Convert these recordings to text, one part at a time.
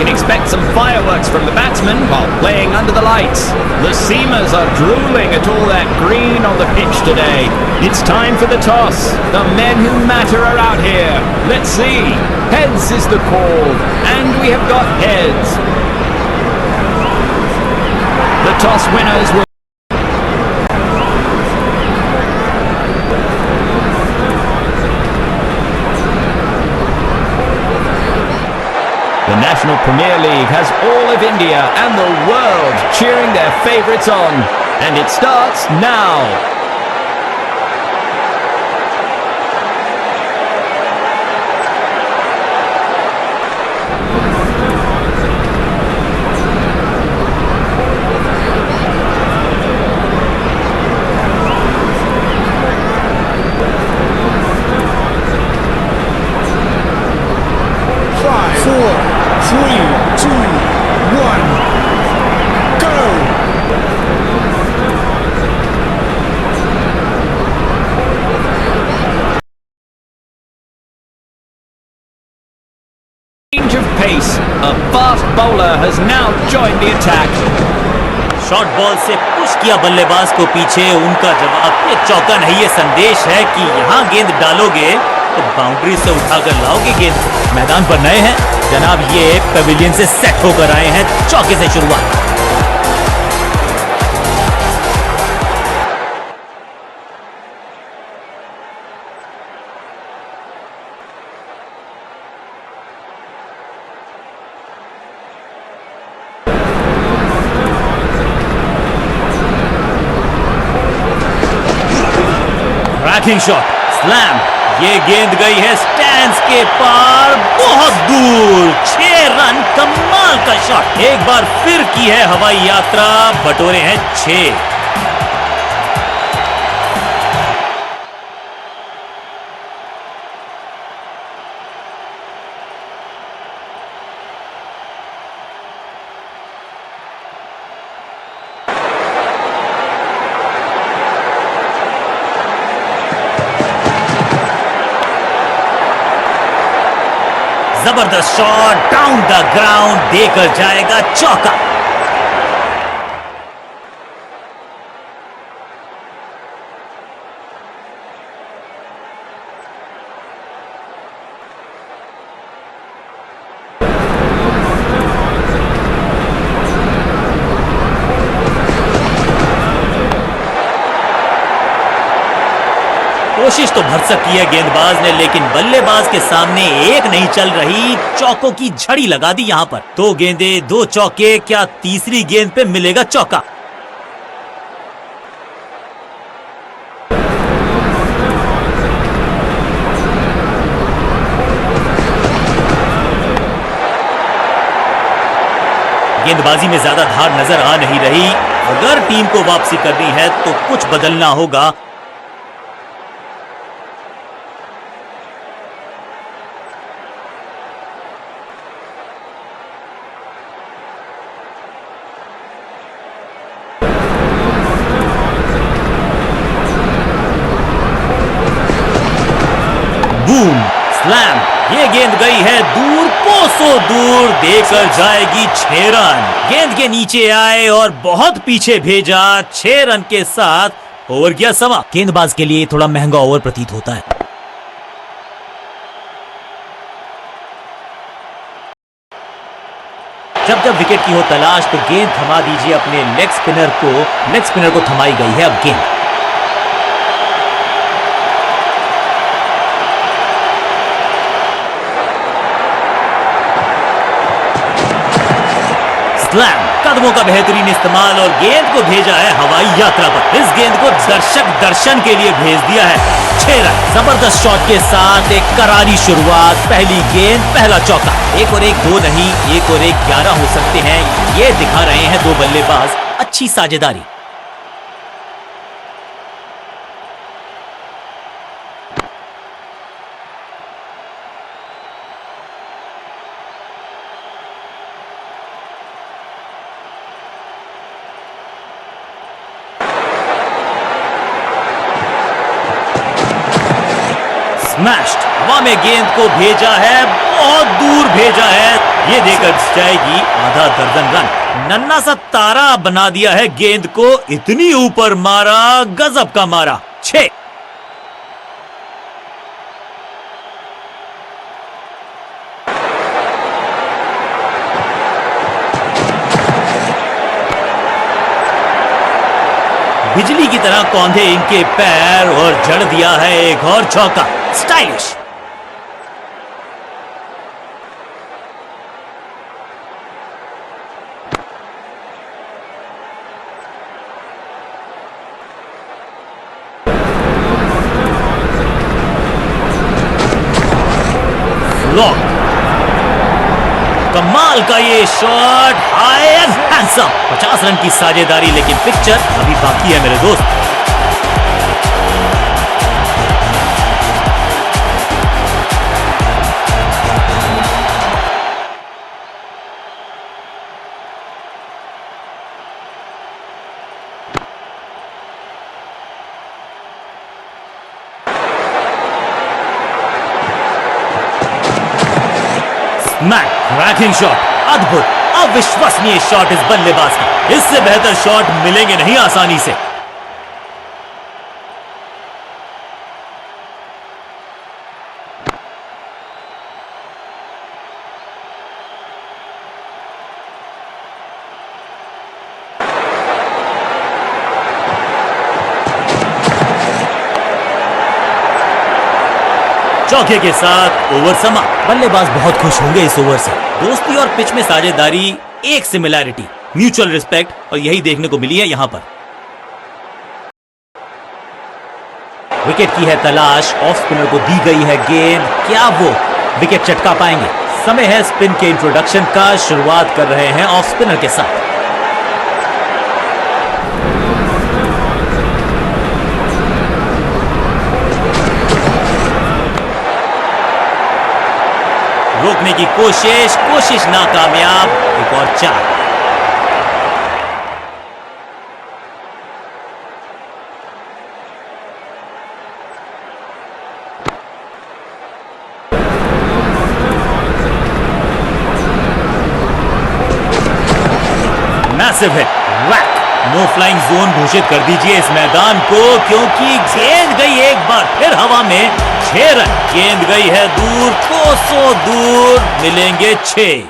can expect some fireworks from the batsmen while playing under the lights. The seamers are drooling at all that green on the pitch today. It's time for the toss. The men who matter are out here. Let's see. Heads is the call, and we have got heads. The toss winners will... The National Premier League has all of India and the world cheering their favourites on. And it starts now. Change of pace. A fast bowler has now joined the attack. Short ball से push किया बल्लेबाज को पीछे. उनका जवाब ये चौका नहीं, ये संदेश है कि यहाँ गेंद डालोगे तो बाउंड्री से उठाकर लाओगे गेंद. मैदान पर नए हैं जनाब, ये पेविलियन से सेट होकर आए हैं. चौके से शुरुआत. Ranking shot, slam. ये गेंद गई है स्टैंड्स के पार, बहुत दूर. 6 रन. कमाल का शॉट. एक बार फिर की है हवाई यात्रा. बटोरे हैं 6. जबरदस्त शॉट डाउन द ग्राउंड, देकर जाएगा चौका. कोशिश तो भरसक की है गेंदबाज ने, लेकिन बल्लेबाज के सामने एक नहीं चल रही. चौकों की झड़ी लगा दी यहां पर. 2 गेंदें 2 चौके. क्या तीसरी गेंद पे मिलेगा चौका? गेंदबाजी में ज्यादा धार नजर आ नहीं रही. अगर टीम को वापसी करनी है तो कुछ बदलना होगा. Boom, slam. ये गेंद गई है दूर, कोसों दूर. देकर जाएगी 6 रन. गेंद के नीचे आए और बहुत पीछे भेजा. 6 रन के साथ ओवर गया सवा. गेंदबाज के लिए थोड़ा महंगा ओवर प्रतीत होता है. जब जब विकेट की हो तलाश तो गेंद थमा दीजिए अपने लेग स्पिनर को थमाई गई है अब गेंद. स्लैम. कदमों का बेहतरीन इस्तेमाल और गेंद को भेजा है हवाई यात्रा पर. इस गेंद को दर्शक दर्शन के लिए भेज दिया है. 6 रन. जबरदस्त शॉट के साथ एक करारी शुरुआत. पहली गेंद पहला चौका. 1 और 1 2 नहीं, 1 और 1 11 हो सकते हैं. ये दिखा रहे हैं 2 बल्लेबाज. अच्छी साझेदारी. स्मैश्ड. हवा में गेंद को भेजा है, बहुत दूर भेजा है. ये देकर जाएगी आधा दर्जन रन। नन्ना सा तारा बना दिया है गेंद को, इतनी ऊपर मारा, गजब का मारा। 6। बिजली की तरह कौंधे इनके पैर और जड़ दिया है एक और चौका। स्टाइलिश। कमाल का ये shot, high and handsome. 50 run की साझेदारी, लेकिन पिक्चर अभी बाकी है मेरे दोस्त। स्मैक, क्रैकिंग शॉट, अद्भुत, अविश्वसनीय शॉट इस बल्लेबाज का। इससे बेहतर शॉट मिलेंगे नहीं आसानी से। चौके के साथ ओवर समाप्त। बल्लेबाज बहुत खुश होंगे इस ओवर से। दोस्ती और पिच में साझेदारी, एक सिमिलैरिटी, म्यूचुअल रिस्पेक्ट, और यही देखने को मिली है यहां पर। विकेट की है तलाश, ऑफ स्पिनर को दी गई है गेंद, क्या वो विकेट चटका पाएंगे? समय है स्पिन के इंट्रोडक्शन का। शुरुआत कर रहे हैं ऑफ स्पिनर के साथ। रोकने की कोशिश नाकामयाब। एक और 4। मैसिव हिट, वैक। नो फ्लाइंग जोन घोषित कर दीजिए इस मैदान को, क्योंकि गेंद गई एक बार फिर हवा में। 6 रन। गेंद गई है दूर, कोसों दूर, मिलेंगे 6।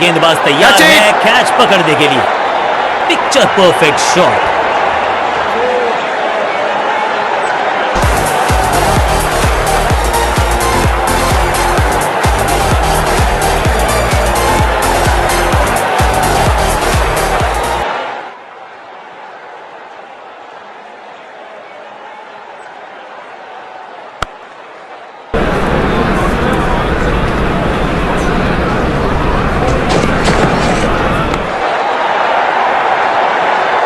गेंदबाज तैयार है कैच पकड़ने के लिए। Picture perfect shot.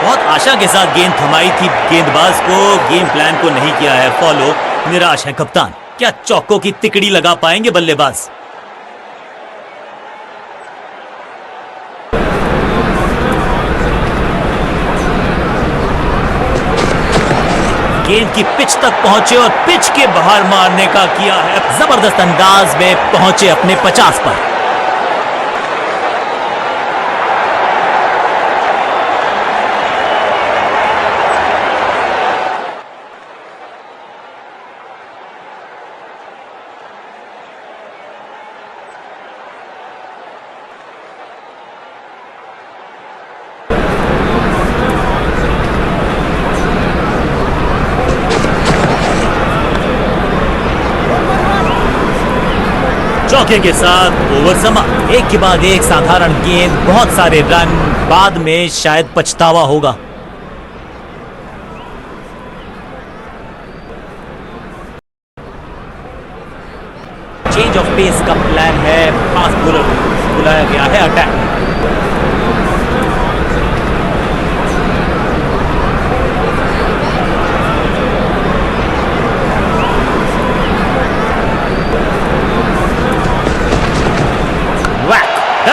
बहुत आशा के साथ गेंद थमाई थी गेंदबाज को, गेम प्लान को नहीं किया है फॉलो। निराश है कप्तान। क्या चौकों की तिकड़ी लगा पाएंगे बल्लेबाज? गेंद की पिच तक पहुंचे और पिच के बाहर मारने का किया है। जबरदस्त अंदाज में पहुंचे अपने 50 पर। चौके के साथ ओवर समाप्त। एक के बाद एक साधारण गेंद, बहुत सारे रन, बाद में शायद पछतावा होगा। चेंज ऑफ पेस का प्लान है। फास्ट बॉलर बुलाया गया है अटैक।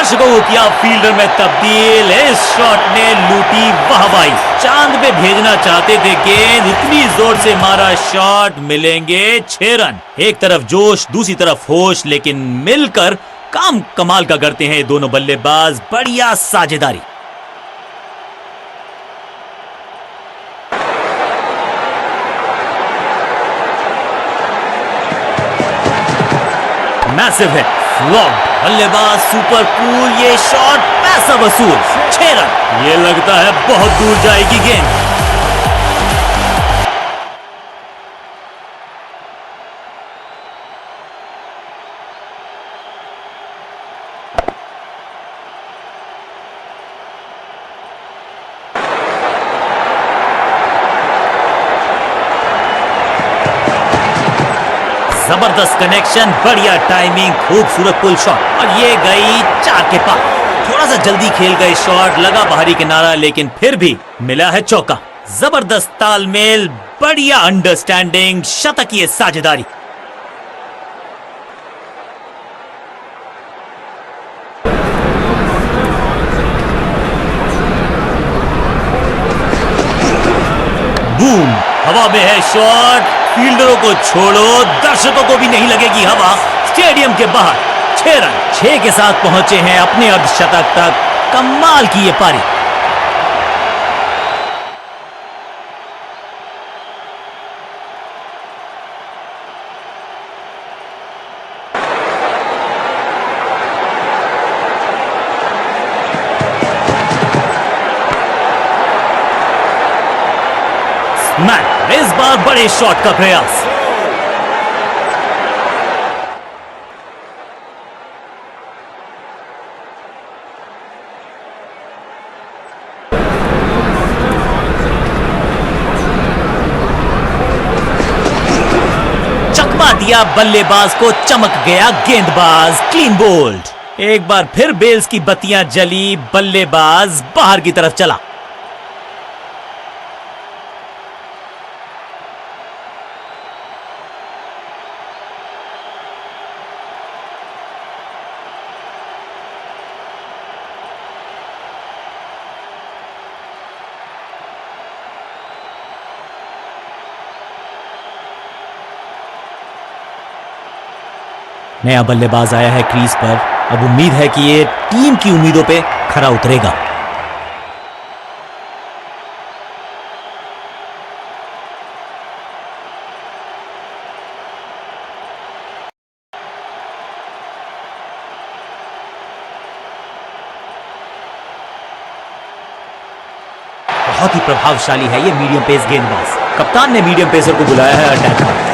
दर्शकों को किया फील्डर में तब्दील। इस शॉट ने लूटी वाहवाही। चांद पे भेजना चाहते थे गेंद, इतनी जोर से मारा शॉट, मिलेंगे 6 रन। एक तरफ जोश, दूसरी तरफ होश, लेकिन मिलकर काम कमाल का करते हैं दोनों बल्लेबाज। बढ़िया साझेदारी। मैसिव है, फ्लॉप। बल्लेबाज सुपर कूल, ये शॉट पैसा वसूल। 6 रन। ये लगता है बहुत दूर जाएगी गेंद। जबरदस्त कनेक्शन, बढ़िया टाइमिंग, खूबसूरत पुल शॉट, और ये गई 4 के पार। थोड़ा सा जल्दी खेल गए शॉट, लगा बाहरी किनारा, लेकिन फिर भी मिला है चौका। जबरदस्त तालमेल, बढ़िया अंडरस्टैंडिंग, शतकीय साझेदारी। बूम, हवा में है शॉट। फील्डरों को छोड़ो, दर्शकों को भी नहीं लगेगी हवा। स्टेडियम के बाहर 6 रन। 6 के साथ पहुंचे हैं अपने अर्धशतक तक। कमाल की ये पारी। इस बार बड़े शॉट का प्रयास। चकमा दिया बल्लेबाज को, चमक गया गेंदबाज। Clean bowled. एक बार फिर बेल्स की बत्तियां जली, बल्लेबाज बाहर की तरफ चला। नया बल्लेबाज आया है क्रीज पर। अब उम्मीद है कि ये टीम की उम्मीदों पे खरा उतरेगा। बहुत ही प्रभावशाली है ये मीडियम पेस गेंदबाज। कप्तान ने मीडियम पेसर को बुलाया है अटैक पर।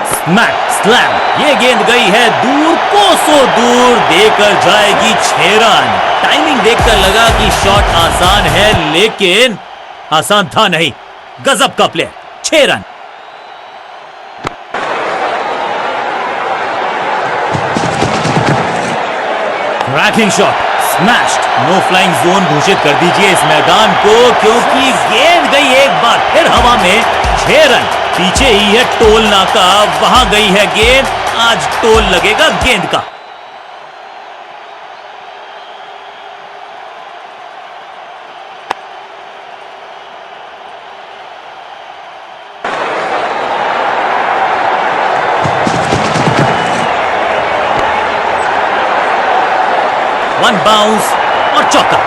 स्मैक, स्लैम, ये गेंद गई है दूर, कोसों दूर, देकर जाएगी 6 रन। टाइमिंग देखकर लगा कि शॉट आसान है, लेकिन आसान था नहीं। गजब का player. 6 run. Cracking shot, smashed. No flying zone घोषित कर दीजिए इस मैदान को, क्योंकि गेंद गई एक बार फिर हवा में। 6 रन। पीछे ही है टोल नाका, वहां गई है गेंद। आज टोल लगेगा गेंद का। वन बाउंस और चौका।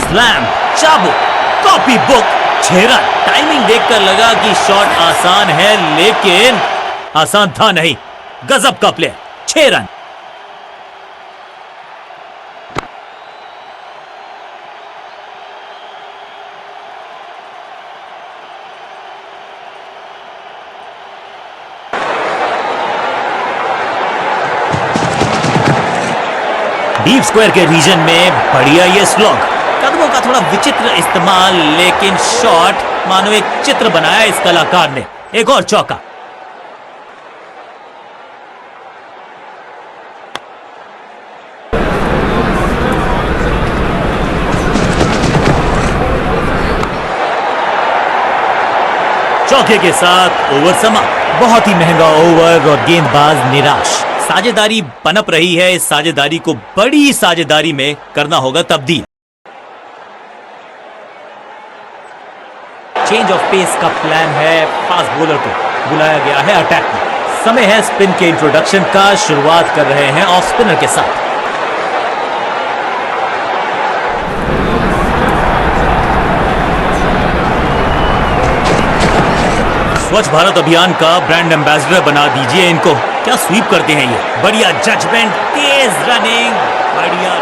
स्लैम, चाबुक, कॉपी बुक। 6 रन। टाइमिंग देखकर लगा कि शॉट आसान है, लेकिन आसान था नहीं। गजब का प्लेयर। 6 रन। डीप स्क्वायर के रीजन में बढ़िया ये स्लॉग। कदमों का थोड़ा विचित्र इस्तेमाल, लेकिन शॉट मानो एक चित्र बनाया इस कलाकार ने। एक और चौका। चौके के साथ ओवर समाप्त। बहुत ही महंगा ओवर और गेंदबाज निराश। साझेदारी पनप रही है, इस साझेदारी को बड़ी साझेदारी में करना होगा तब्दील। चेंज ऑफ पेस का प्लान है, फास्ट बॉलर को बुलाया गया है अटैक में। समय है स्पिन के इंट्रोडक्शन का, शुरुआत कर रहे हैं ऑफ स्पिनर के साथ। स्वच्छ भारत अभियान का ब्रांड एम्बेसडर बना दीजिए इनको। क्या स्वीप करते हैं ये, बढ़िया जजमेंट, तेज रनिंग, बढ़िया।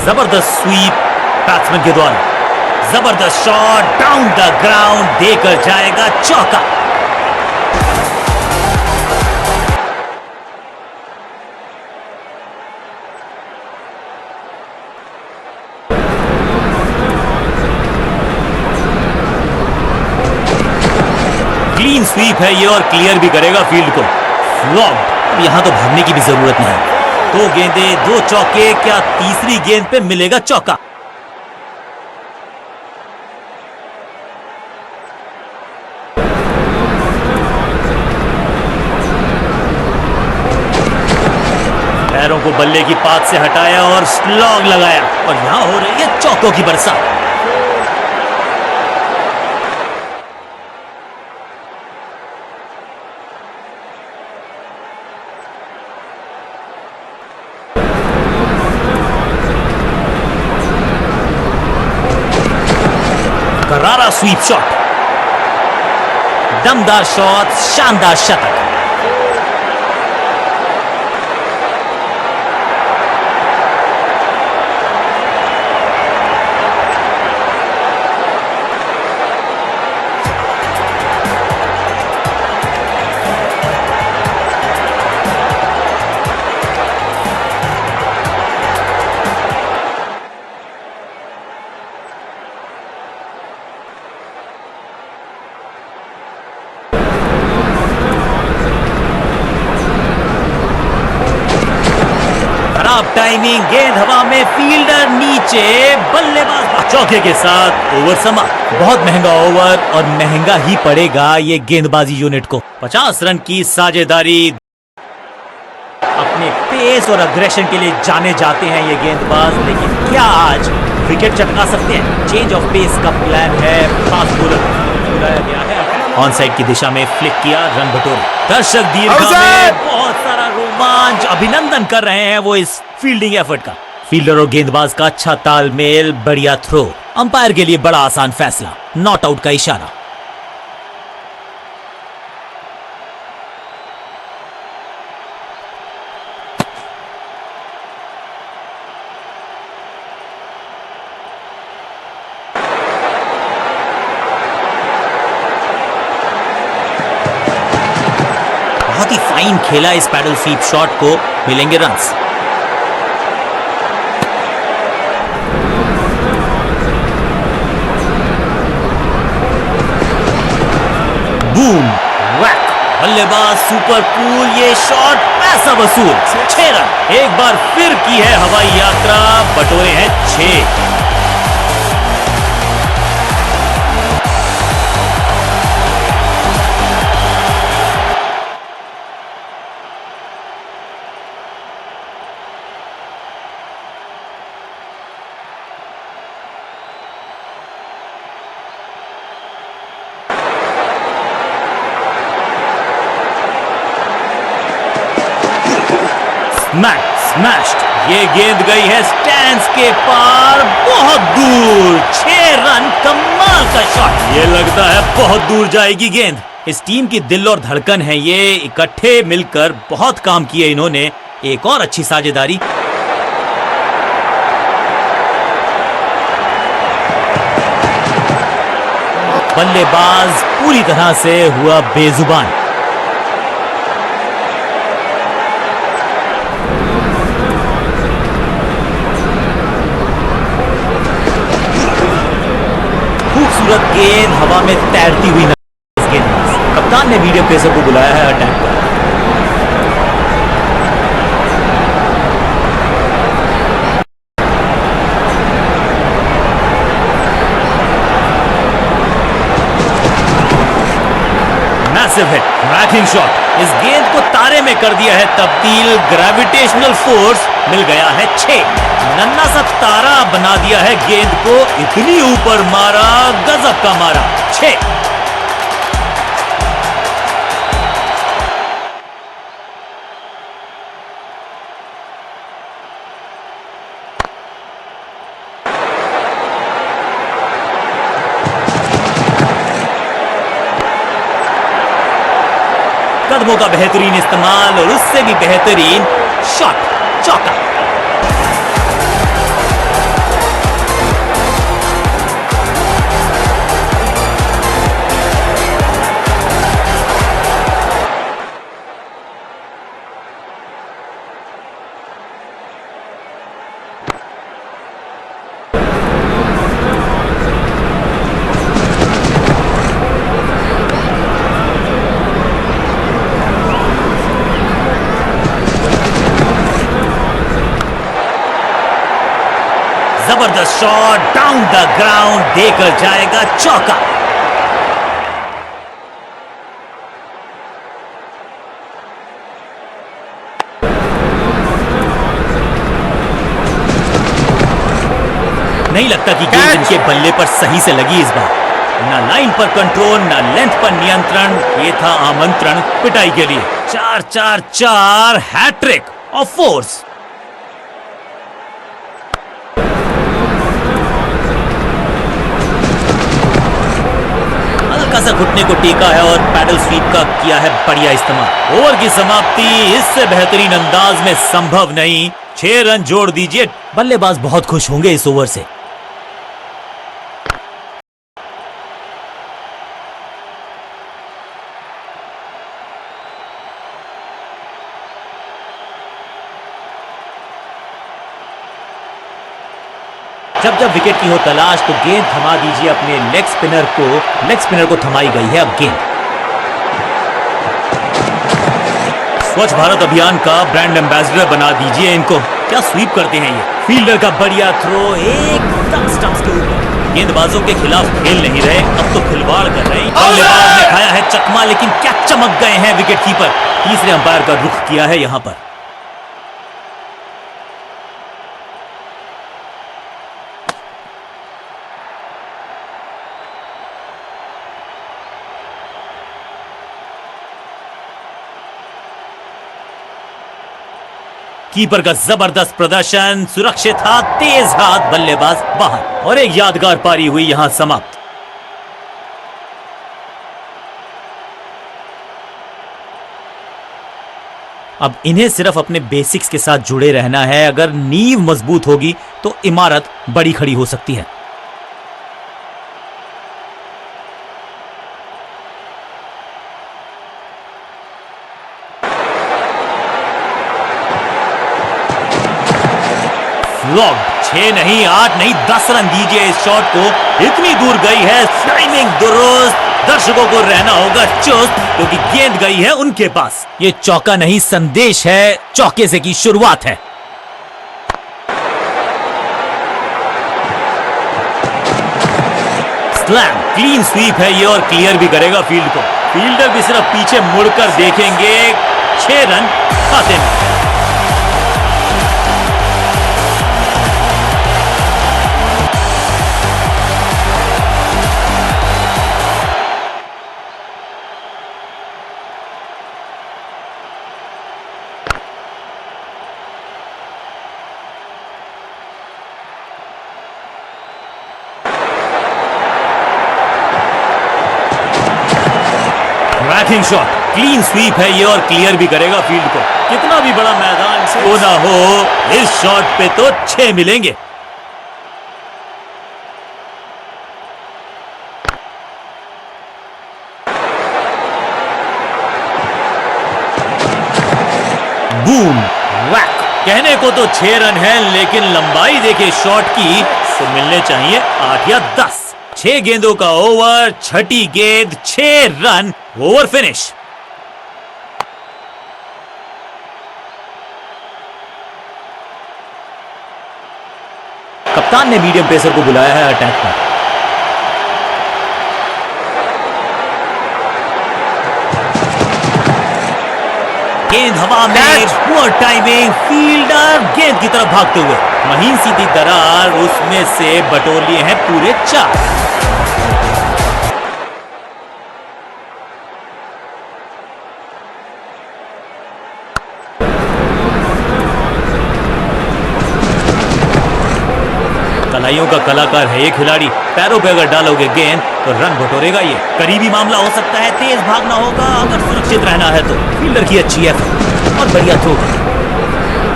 जबरदस्त स्वीप बैट्समैन के द्वारा, जबरदस्त शॉट डाउन द ग्राउंड, देकर जाएगा चौका। क्लीन स्वीप है ये और क्लियर भी करेगा फील्ड को। फ्लॉप, यहां तो भागने की भी जरूरत नहीं। 2 गेंदे 2 चौके, क्या तीसरी गेंद पे मिलेगा चौका? पैरों को बल्ले की पात से हटाया और स्लॉग लगाया और यहां हो रही है चौकों की बरसात। करारा स्वीप शॉट, दमदार शॉट, शानदार शतक। टाइमिंग, गेंद हवा में, फील्डर नीचे, बल्लेबाज चौके के साथ ओवर समाप्त। बहुत महंगा ओवर और महंगा ही पड़ेगा ये गेंदबाजी यूनिट को। 50 रन की साझेदारी। अपने पेस और अग्रेशन के लिए जाने जाते हैं ये गेंदबाज, लेकिन क्या आज विकेट चटका सकते हैं? चेंज ऑफ पेस का प्लान है, फास्ट बॉलर बुलाया गया है। ऑन साइड की दिशा में फ्लिक किया, रन बटोरे। दर्शक दीर्घा में बहुत सारा रोमांच, अभिनंदन कर रहे हैं वो इस फील्डिंग एफर्ट का। फील्डर और गेंदबाज का अच्छा तालमेल, बढ़िया थ्रो। अंपायर के लिए बड़ा आसान फैसला, नॉट आउट का इशारा। बहुत ही फाइन खेला इस पैडल स्वीप शॉट को, मिलेंगे रन्स। बूम, वैक, बल्लेबाज सुपर कूल, ये शॉट पैसा वसूल। 6 रन, एक बार फिर की है हवाई यात्रा, बटोरे हैं 6। स्मैश्ड, ये गेंद गई है स्टैंड्स के पार, बहुत दूर। 6 रन, कमाल का शॉट। ये लगता है बहुत दूर जाएगी गेंद। इस टीम की दिल और धड़कन है ये, इकट्ठे मिलकर बहुत काम किए इन्होंने। एक और अच्छी साझेदारी। बल्लेबाज पूरी तरह से हुआ बेजुबान। खूबसूरत गेंद हवा में तैरती हुई गेंदबाज। कप्तान ने मीडियम पेसर को बुलाया है अटैक पर। मैसिव हिट, क्रैकिंग शॉट, इस गेंद को तारे में कर दिया है तब्दील। ग्रेविटेशनल फोर्स मिल गया है 6, नन्ना सा तारा बना दिया है गेंद को, इतनी ऊपर मारा, गजब का मारा, 6। कदमों का बेहतरीन इस्तेमाल और उससे भी बेहतरीन शॉट, चौका। जबरदस्त शॉट, डाउन द ग्राउंड, देकर जाएगा चौका। नहीं लगता कि गेंद इनके बल्ले पर सही से लगी इस बार। ना लाइन पर कंट्रोल, ना लेंथ पर नियंत्रण, ये था आमंत्रण पिटाई के लिए। 4-4-4 हैट्रिक ऑफ फोर्स। हल्का सा घुटने को टीका है और पैडल स्वीप का किया है बढ़िया इस्तेमाल। ओवर की समाप्ति इससे बेहतरीन अंदाज में संभव नहीं। 6 रन जोड़ दीजिए। बल्लेबाज बहुत खुश होंगे इस ओवर से। जब जब विकेट की हो तलाश तो गेंद थमा दीजिए अपने लेग स्पिनर को थमाई गई है अब गेंद। स्वच्छ भारत अभियान का ब्रांड एम्बेसडर बना दीजिए इनको। क्या स्वीप करते हैं ये। फील्डर का बढ़िया थ्रो एकदम स्टंप्स के ऊपर। गेंदबाजों के खिलाफ खेल नहीं रहे, अब तो खिलवाड़ कर रहे हैं। बल्लेबाज ने खाया है चकमा, लेकिन क्या चमक गए हैं विकेट कीपर। तीसरे अंपायर का रुख किया है यहां पर। कीपर का जबरदस्त प्रदर्शन, सुरक्षित हाथ, तेज हाथ, बल्लेबाज बाहर और एक यादगार पारी हुई यहां समाप्त। अब इन्हें सिर्फ अपने बेसिक्स के साथ जुड़े रहना है। अगर नींव मजबूत होगी तो इमारत बड़ी खड़ी हो सकती है। लॉक 6 नहीं 8 नहीं 10 रन दीजिए इस शॉट को। इतनी दूर गई है, टाइमिंग दुरुस्त। दर्शकों को रहना होगा चुस्त क्योंकि गेंद गई है उनके पास। ये चौका नहीं संदेश है, चौके से की शुरुआत है। स्लैम, क्लीन स्वीप है ये और क्लियर भी करेगा फील्ड को। फील्डर भी सिर्फ पीछे मुड़कर देखेंगे। 6 रन खाते में। बैटिंग शॉट, क्लीन स्वीप है ये और क्लियर भी करेगा फील्ड को। कितना भी बड़ा मैदान हो ना हो, इस शॉट पे तो 6 मिलेंगे। बूम वैक। कहने को तो 6 रन है, लेकिन लंबाई देखे शॉट की तो मिलने चाहिए 8 या 10। 6 गेंदों का ओवर, छठी गेंद, 6 रन, ओवर फिनिश। कप्तान ने मीडियम पेसर को बुलाया है अटैक पर। गेंद हवा में, पुअर टाइमिंग, फील्डर गेंद की तरफ भागते हुए महीन सीधी दरार, उसमें से बटोर लिए हैं पूरे 4। कलाइयों का कलाकार है ये खिलाड़ी, पैरों पे अगर डालोगे गेंद तो रन बटोरेगा ये। करीबी मामला हो सकता है, तेज भागना होगा अगर सुरक्षित रहना है तो। फील्डर की अच्छी है और बढ़िया थ्रो।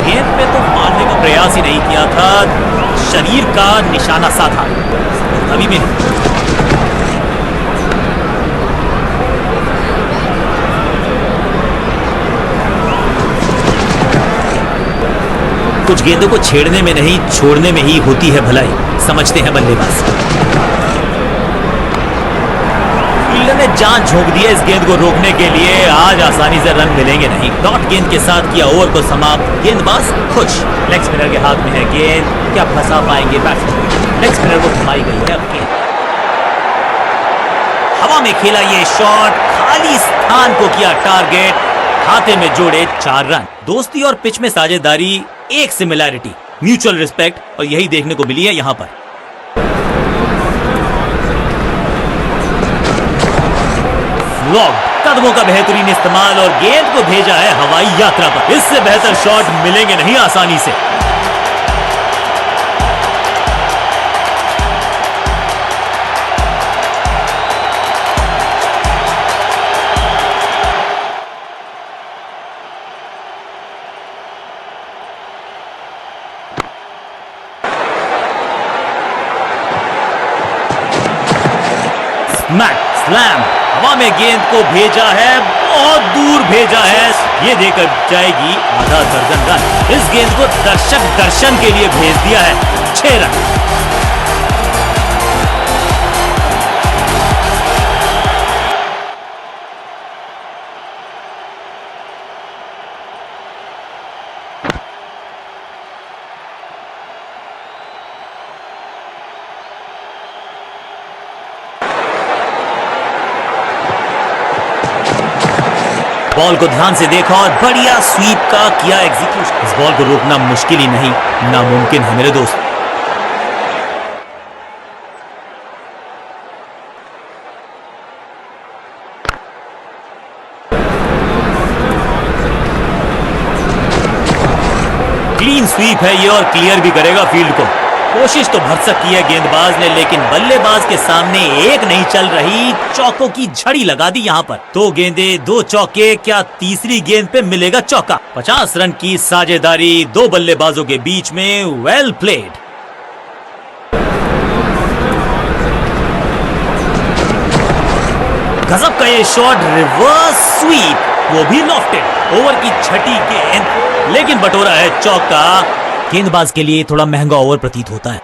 गेंद पे तो मारने का प्रयास ही नहीं किया था, शरीर का निशाना साधा, अभी भी नहीं। कुछ गेंदों को छेड़ने में नहीं, छोड़ने में ही होती है भलाई, समझते हैं बल्लेबाज। फील्डर ने जान झोंक दी है इस गेंद को रोकने के लिए, आज आसानी से रन मिलेंगे नहीं। डॉट गेंद के साथ किया ओवर को समाप्त, गेंदबाज खुश। लेग स्पिनर के हाथ में है गेंद, क्या फंसा पाएंगे बैट्समैन? लेग स्पिनर को घुमाई गई है अब गेंद, हवा में खेला ये शॉट, खाली स्थान को किया टारगेट, खाते में जोड़े 4 रन। दोस्ती और पिच में साझेदारी, एक सिमिलैरिटी, म्यूचुअल रिस्पेक्ट, और यही देखने को मिली है यहां पर। फ्लॉग, कदमों का बेहतरीन इस्तेमाल और गेंद को भेजा है हवाई यात्रा पर। इससे बेहतर शॉट मिलेंगे नहीं आसानी से। स्मैक, स्लैम, हवा में गेंद को भेजा है, बहुत दूर भेजा है, ये देकर जाएगी आधा दर्जन रन। इस गेंद को दर्शक दर्शन के लिए भेज दिया है, 6 रन। बॉल को ध्यान से देखा और बढ़िया स्वीप का किया एग्जीक्यूशन। इस बॉल को रोकना मुश्किल ही नहीं, नामुमकिन है मेरे दोस्त। क्लीन स्वीप है ये और क्लियर भी करेगा फील्ड को। कोशिश तो भरसक की है गेंदबाज ने, लेकिन बल्लेबाज के सामने एक नहीं चल रही, चौकों की झड़ी लगा दी यहां पर। 2 गेंदे 2 चौके, क्या तीसरी गेंद पे मिलेगा चौका? 50 रन की साझेदारी 2 बल्लेबाजों के बीच में, वेल प्लेड। गजब का ये शॉट, रिवर्स स्वीप, वो भी लॉफ्टेड। ओवर की छठी गेंद, लेकिन बटोरा है चौका। गेंदबाज के लिए थोड़ा महंगा ओवर प्रतीत होता है।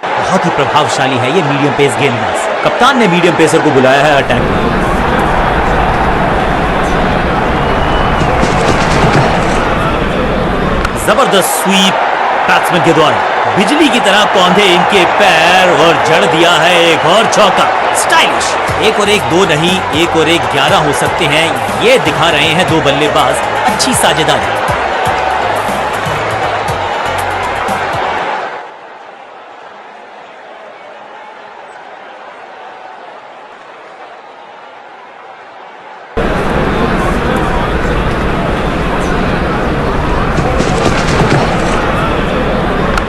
बहुत ही प्रभावशाली है ये मीडियम पेस गेंदबाज। कप्तान ने मीडियम पेसर को बुलाया है अटैक में। जबरदस्त स्वीप बैट्समैन के द्वारा, बिजली की तरह कौंधे इनके पैर और जड़ दिया है एक और चौका। स्टाइलिश, 1 और 1 2 नहीं, 1 और 1 11 हो सकते हैं, ये दिखा रहे हैं 2 बल्लेबाज। अच्छी साझेदारी।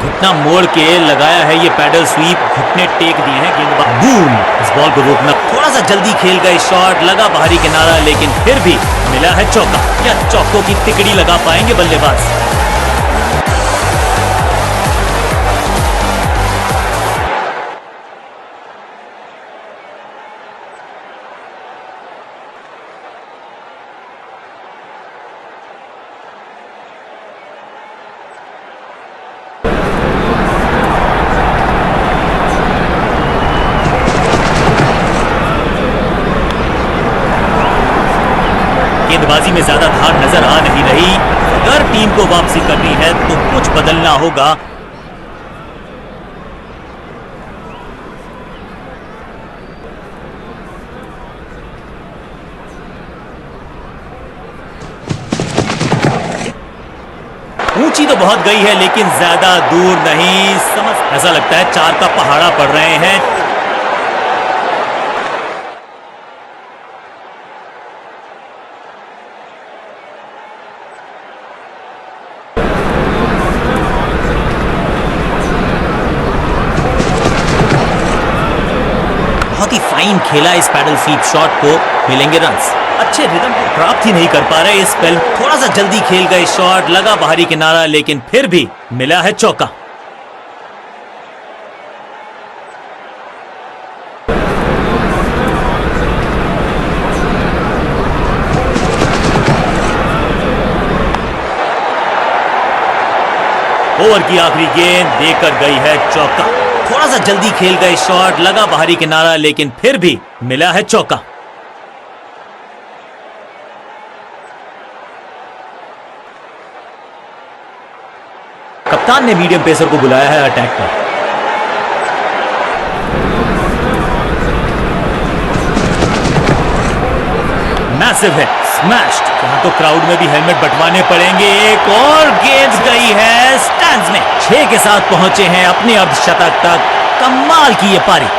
घुटना मोड़ के लगाया है ये पैडल स्वीप, घुटने टेक दिए हैं गेंदबाज। बूम, इस बॉल को रोकना, थोड़ा सा जल्दी खेल गए शॉट, लगा बाहरी किनारा, लेकिन फिर भी मिला है चौका। क्या चौकों की तिकड़ी लगा पाएंगे बल्लेबाज? गेंदबाजी में ज्यादा धार नजर आ नहीं रही। अगर टीम को वापसी करनी है तो कुछ बदलना होगा। ऊंची तो बहुत गई है लेकिन ज्यादा दूर नहीं। समझ ऐसा लगता है 4 का पहाड़ा पड़ रहे हैं। बहुत ही फाइन खेला इस पैडल स्वीप शॉट को, मिलेंगे रन्स। अच्छे रिदम को प्राप्त ही नहीं कर पा रहे इस स्पेल। थोड़ा सा जल्दी खेल गए शॉट, लगा बाहरी किनारा लेकिन फिर भी मिला है चौका। ओवर की आखिरी गेंद देकर गई है चौका। थोड़ा सा जल्दी खेल गए शॉट, लगा बाहरी किनारा लेकिन फिर भी मिला है चौका। कप्तान ने मीडियम पेसर को बुलाया है अटैक पर। मैसिव है, स्मैश्ड। यहां तो क्राउड में भी हेलमेट बंटवाने पड़ेंगे। एक और गेंद गई है स्टैंड्स में। 6 के साथ पहुंचे हैं अपने अर्धशतक तक। कमाल की ये पारी।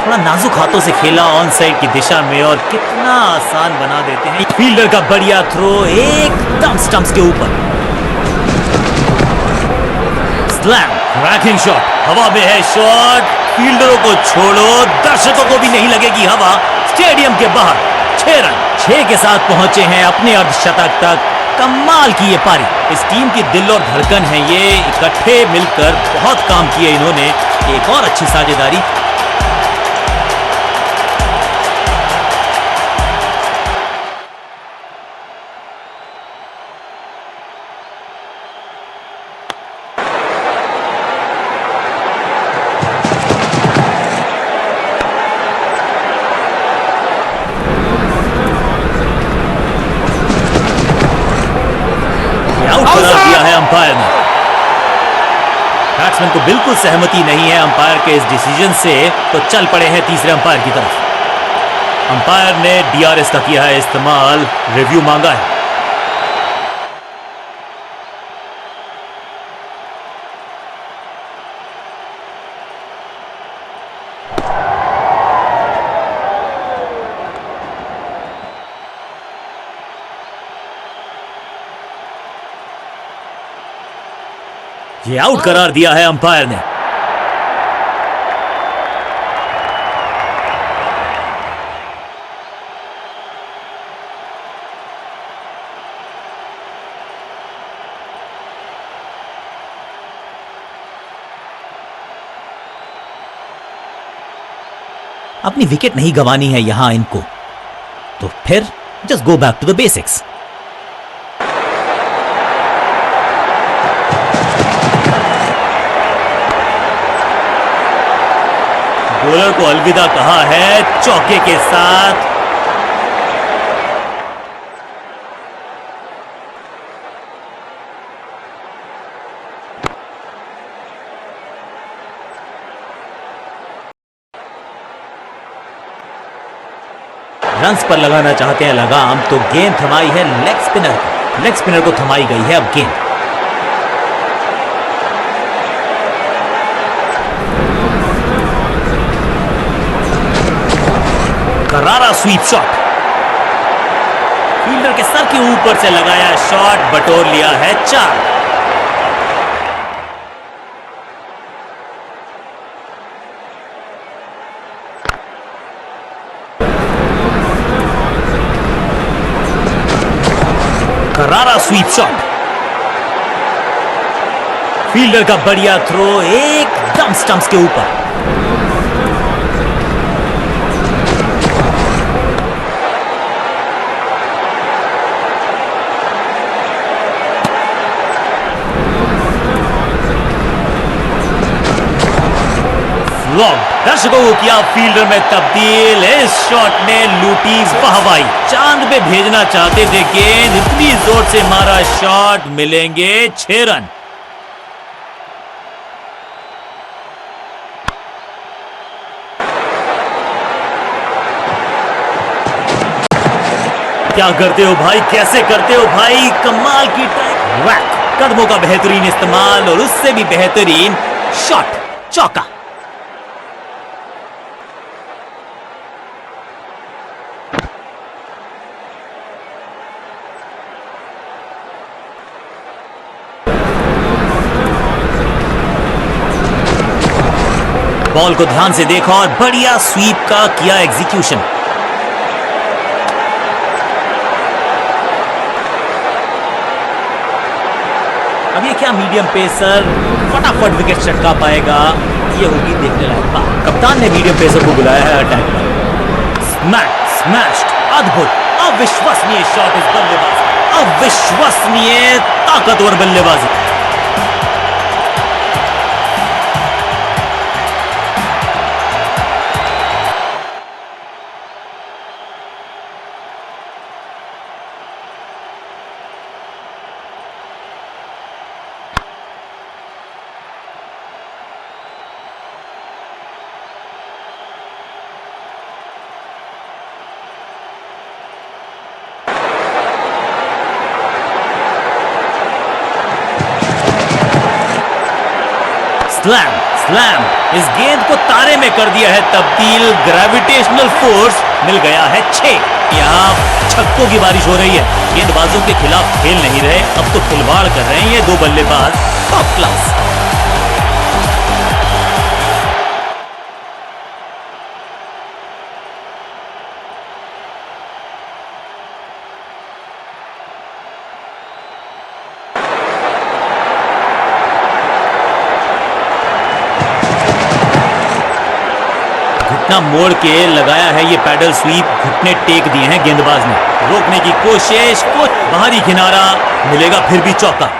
थोड़ा नाजुक हाथों से खेला ऑन साइड की दिशा में और कितना आसान बना देते हैं। फील्डर का बढ़िया थ्रो एकदम स्टंप्स के ऊपर। स्लैम, क्रैकिंग शॉट, हवा में है शॉट। फील्डरों को छोड़ो, दर्शकों को भी नहीं लगेगी हवा। स्टेडियम के बाहर 6 रन। 6 के साथ पहुंचे हैं अपने अर्धशतक तक। कमाल की ये पारी। इस टीम की दिल और धड़कन है ये। इकट्ठे मिलकर बहुत काम किए इन्होंने। एक और अच्छी साझेदारी। करार दिया है अंपायर ने। बैट्समैन को बिल्कुल सहमति नहीं है अंपायर के इस डिसीजन से, तो चल पड़े हैं तीसरे अंपायर की तरफ। अंपायर ने डीआरएस का किया है इस्तेमाल, रिव्यू मांगा है। ये आउट करार दिया है अंपायर ने। अपनी विकेट नहीं गंवानी है यहां इनको, तो फिर just go back to the basics. Bowler को अलविदा कहा है चौके के साथ। रन्स पर लगाना चाहते हैं लगाम, तो गेंद थमाई है लेग स्पिनर को। लेग स्पिनर को थमाई गई है अब गेंद। करारा स्वीप शॉट। फील्डर के सर के ऊपर से लगाया शॉट, बटोर लिया है 4। करारा स्वीप शॉट। फील्डर का बढ़िया थ्रो एकदम स्टंप्स के ऊपर। ब्लॉक। दर्शकों को किया फील्डर में तब्दील। इस शॉट ने लूटी वाहवाही। चांद पे भेजना चाहते थे गेंद, इतनी जोर से मारा शॉट, मिलेंगे 6 रन। क्या करते हो भाई, कैसे करते हो भाई, कमाल की वैक। कदमों का बेहतरीन इस्तेमाल और उससे भी बेहतरीन शॉट, चौका। बॉल को ध्यान से देखा और बढ़िया स्वीप का किया एग्जीक्यूशन। अब ये क्या मीडियम पेसर फटाफट विकेट चटका पाएगा, ये होगी देखने लायक बात। कप्तान ने मीडियम पेसर को बुलाया है अटैक पर। स्मैश्ड, अद्भुत, अविश्वसनीय शॉट इस बल्लेबाज, अविश्वसनीय ताकतवर बल्लेबाजी। स्लैम इस गेंद को तारे में कर दिया है तब्दील। ग्रेविटेशनल फोर्स मिल गया है 6। यहाँ छक्कों की बारिश हो रही है। गेंदबाजों के खिलाफ खेल नहीं रहे, अब तो खिलवाड़ कर रहे हैं ये दो बल्लेबाज, टॉप क्लास। घुटना मोड़ के लगाया है ये पैडल स्वीप, घुटने टेक दिए हैं गेंदबाज ने। रोकने की कोशिश, कुछ बाहरी किनारा, मिलेगा फिर भी चौका।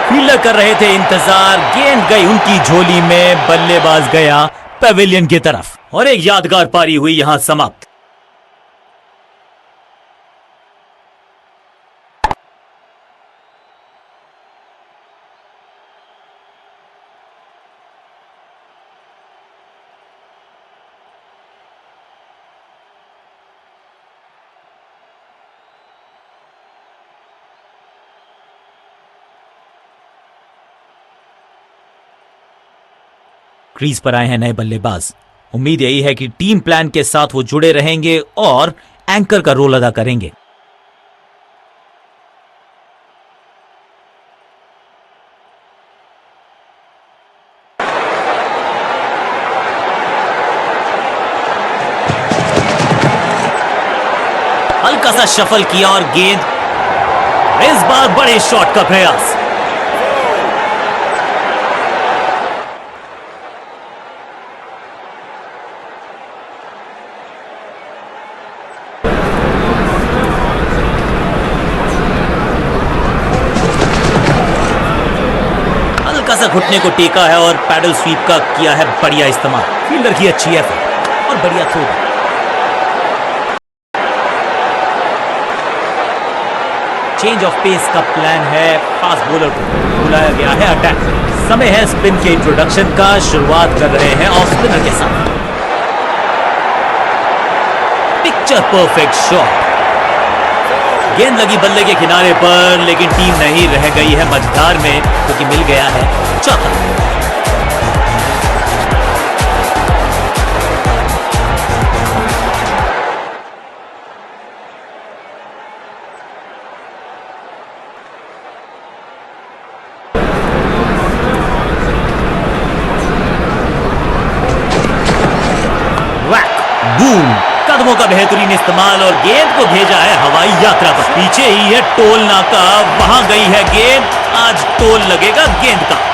फील्डर कर रहे थे इंतजार, गेंद गई उनकी झोली में, बल्लेबाज गया पवेलियन की तरफ और एक यादगार पारी हुई यहां समाप्त। क्रीज पर आए हैं नए बल्लेबाज। उम्मीद यही है कि टीम प्लान के साथ वो जुड़े रहेंगे और एंकर का रोल अदा करेंगे। हल्का सा शफल किया और गेंद, इस बार बड़े शॉट का प्रयास। घुटने को टेका है और पैडल स्वीप का किया है बढ़िया इस्तेमाल। फील्डर की अच्छी एफर्ट और बढ़िया थ्रो। चेंज ऑफ पेस का प्लान है, फास्ट बॉलर को बुलाया गया है अटैक। समय है स्पिन के इंट्रोडक्शन का, शुरुआत कर रहे हैं ऑफ स्पिनर के साथ। पिक्चर परफेक्ट शॉट, गेंद लगी बल्ले के किनारे पर, लेकिन टीम नहीं रह गई है मझधार में क्योंकि मिल गया है चौका। बूम, कदमों का बेहतरीन इस्तेमाल और गेंद को भेजा है हवाई यात्रा पर। पीछे ही है टोल नाका, वहां गई है गेंद, आज टोल लगेगा गेंद का।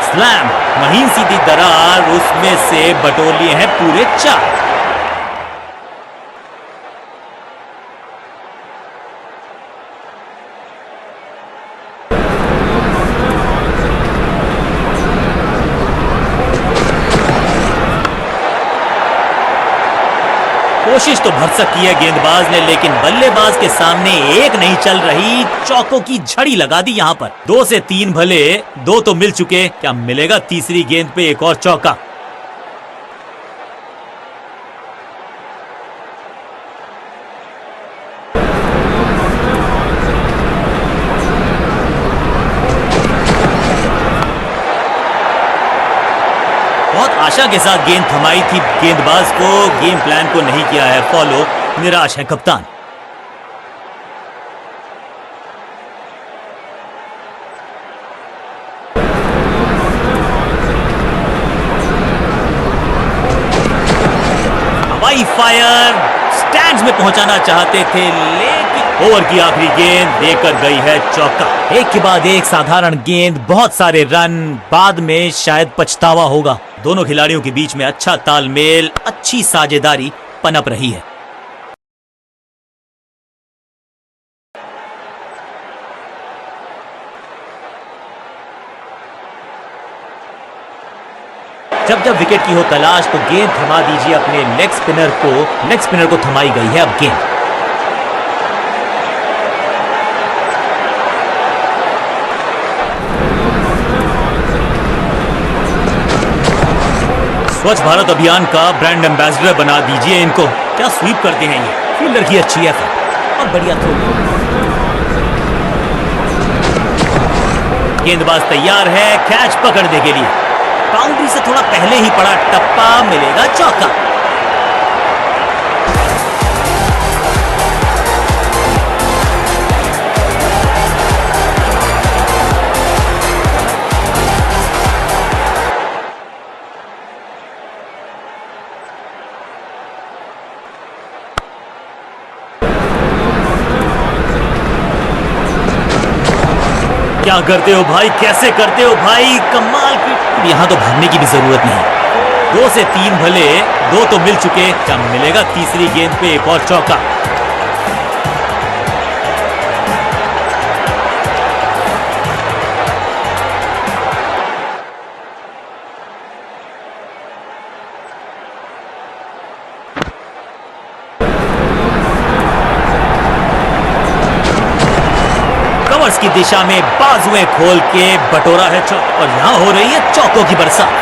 स्लैम, महीन सीधी दरार, उसमें से बटोर लिए हैं पूरे 4। कोशिश तो भरसक की है गेंदबाज ने, लेकिन बल्लेबाज के सामने एक नहीं चल रही। चौकों की झड़ी लगा दी यहां पर। 2 से 3 भले, 2 तो मिल चुके, क्या मिलेगा तीसरी गेंद पे एक और चौका? बहुत आशा के साथ गेंद थमाई थी गेंदबाज को, गेम प्लान को नहीं किया है फॉलो, निराश है कप्तान। हवाई फायर, स्टैंड्स में पहुंचाना चाहते थे, लेकिन ओवर की आखिरी गेंद देकर गई है चौका। एक के बाद एक साधारण गेंद, बहुत सारे रन, बाद में शायद पछतावा होगा। दोनों खिलाड़ियों के बीच में अच्छा तालमेल, अच्छी साझेदारी पनप रही है। जब जब विकेट की हो तलाश तो गेंद थमा दीजिए अपने लेग स्पिनर को थमाई गई है अब गेंद। स्वच्छ भारत अभियान का ब्रांड एम्बेसडर बना दीजिए इनको। क्या स्वीप करते हैं ये। फील्डर की अच्छी एफर्ट और बढ़िया थ्रो। गेंदबाज तैयार है कैच पकड़ने के लिए। बाउंड्री से थोड़ा पहले ही पड़ा टप्पा, मिलेगा चौका। क्या करते हो भाई, कैसे करते हो भाई, कमाल की। यहां तो भागने की भी जरूरत नहीं। 2 से 3 भले, 2 तो मिल चुके, क्या मिलेगा तीसरी गेंद पे एक और चौका। की दिशा में बाजुएं खोल के बटोरा है चौका, और यहां हो रही है चौकों की बरसात।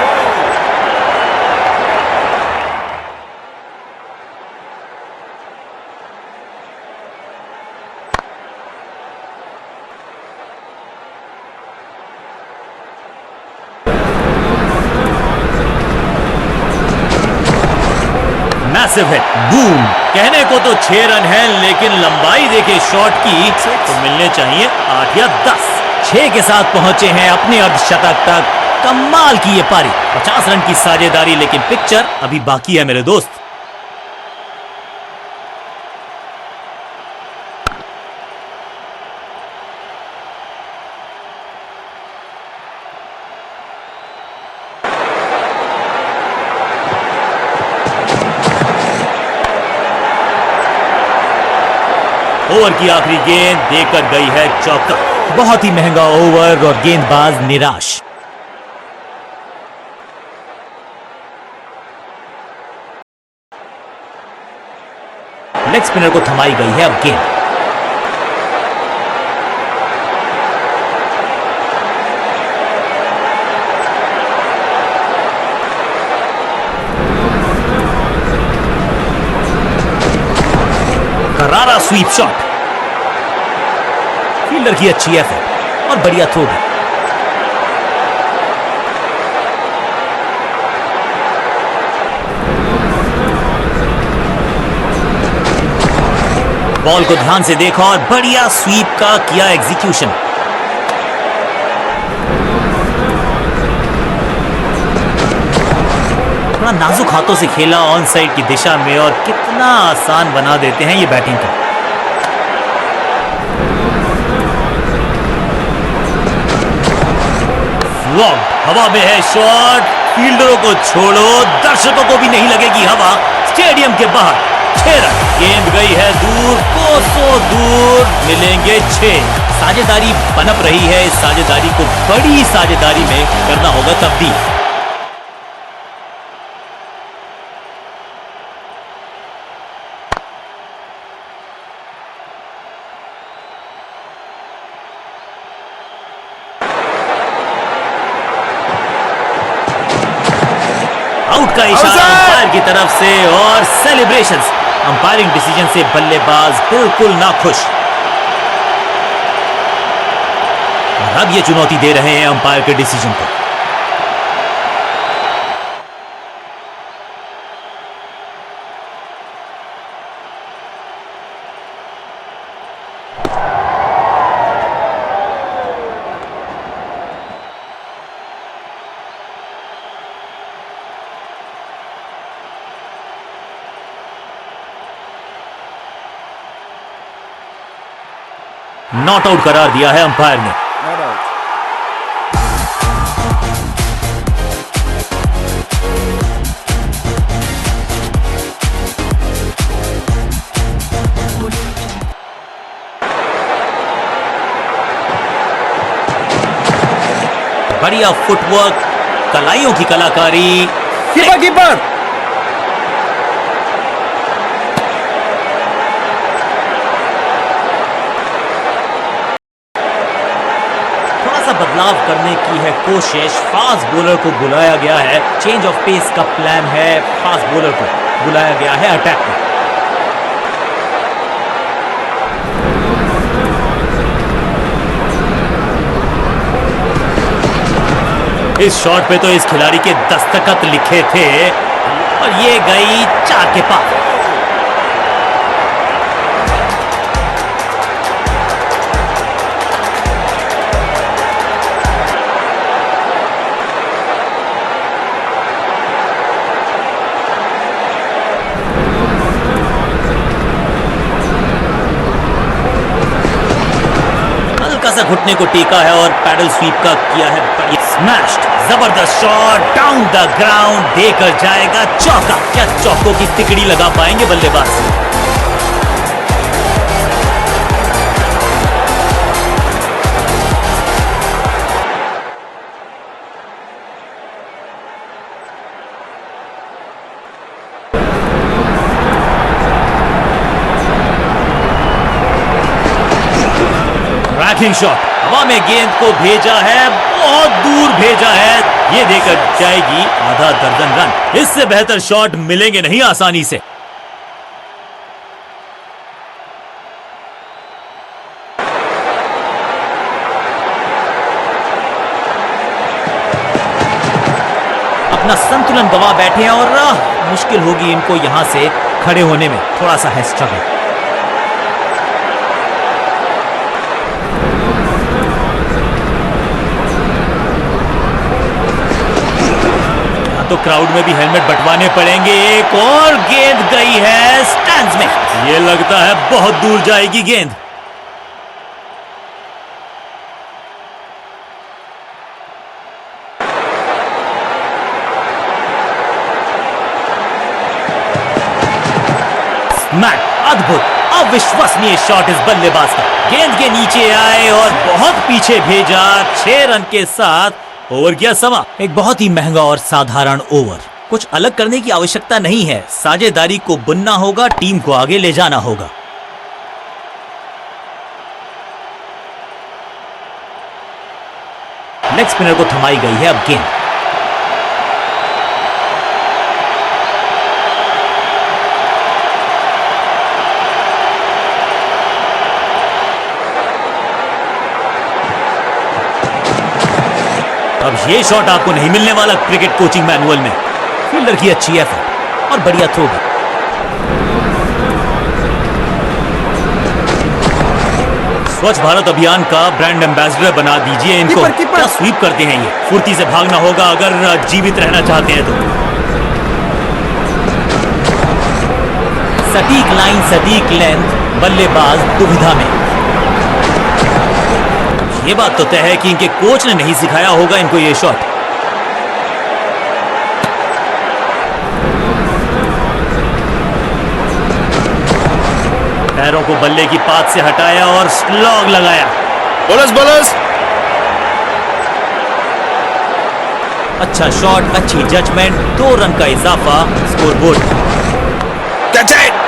Massive hit, boom. कहने को तो 6 रन है, लेकिन लंबाई देखे शॉट की तो मिलने चाहिए 8 या 10। 6 के साथ पहुंचे हैं अपने अर्धशतक तक। कमाल की ये पारी, 50 रन की साझेदारी, लेकिन पिक्चर अभी बाकी है मेरे दोस्त। ओवर की आखिरी गेंद देकर गई है चौका। बहुत ही महंगा ओवर और गेंदबाज निराश। लेग स्पिनर को थमाई गई है अब गेंद। करारा स्वीप शॉट, फील्डर की अच्छी एफर्ट और बढ़िया थ्रो भी। बॉल को ध्यान से देखा और बढ़िया स्वीप का किया एग्जीक्यूशन। थोड़ा नाजुक हाथों से खेला ऑन साइड की दिशा में और कितना आसान बना देते हैं ये बैटिंग को। हवा में है शॉट, फील्डरों को छोड़ो, दर्शकों को भी नहीं लगेगी हवा। स्टेडियम के बाहर 6 रन, गेंद गई है दूर, कोसों दूर, मिलेंगे 6। साझेदारी पनप रही है, इस साझेदारी को बड़ी साझेदारी में करना होगा तब्दील। आउट का इशारा अंपायर की तरफ से और सेलिब्रेशंस। अंपायरिंग डिसीजन से बल्लेबाज बिल्कुल नाखुश। और अब ये चुनौती दे रहे हैं अंपायर के डिसीजन को। नॉट आउट करार दिया है अंपायर ने। बढ़िया फुटवर्क, कलाइयों की कलाकारी। कीपर बदलाव करने की है कोशिश। फास्ट बॉलर को बुलाया गया है, चेंज ऑफ पेस का प्लान है। फास्ट बॉलर को बुलाया गया है अटैक में। इस शॉट पे तो इस खिलाड़ी के दस्तखत लिखे थे और ये गई 4 के पास। घुटने को टेका है और पैडल स्वीप का किया है बढ़िया स्मैश्ड। जबरदस्त शॉट डाउन द ग्राउंड, देकर जाएगा चौका। क्या चौकों की तिकड़ी लगा पाएंगे बल्लेबाज? शॉट, हवा में गेंद को भेजा है, बहुत दूर भेजा है, ये देकर जाएगी आधा दर्जन रन। इससे बेहतर शॉट मिलेंगे नहीं आसानी से। अपना संतुलन गवा बैठे हैं और मुश्किल होगी इनको यहां से खड़े होने में। थोड़ा सा है स्ट्रगल। तो क्राउड में भी हेलमेट बंटवाने पड़ेंगे। एक और गेंद गई है स्टैंड्स में, ये लगता है बहुत दूर जाएगी गेंद। स्मैक, अद्भुत अविश्वसनीय शॉट इस बल्लेबाज का। गेंद के नीचे आए और बहुत पीछे भेजा। 6 रन के साथ ओवर किया समा। एक बहुत ही महंगा और साधारण ओवर। कुछ अलग करने की आवश्यकता नहीं है, साझेदारी को बुनना होगा, टीम को आगे ले जाना होगा। लेग स्पिनर को थमाई गई है अब गेंद। अब ये शॉट आपको नहीं मिलने वाला क्रिकेट कोचिंग मैनुअल में। फील्डर की अच्छी एफर्ट और बढ़िया थ्रो भी। स्वच्छ भारत अभियान का ब्रांड एम्बेसडर बना दीजिए इनको। क्या स्वीप करते हैं ये। फुर्ती से भागना होगा अगर जीवित रहना चाहते हैं तो। सटीक लाइन, सटीक लेंथ, बल्लेबाज दुविधा में। ये बात तो तय है कि इनके कोच ने नहीं सिखाया होगा इनको ये शॉट। पैरों को बल्ले की पात से हटाया और स्लॉग लगाया। Bolus bolus. अच्छा शॉट, अच्छी जजमेंट, 2 रन का इजाफा स्कोरबोर्ड। Catch it.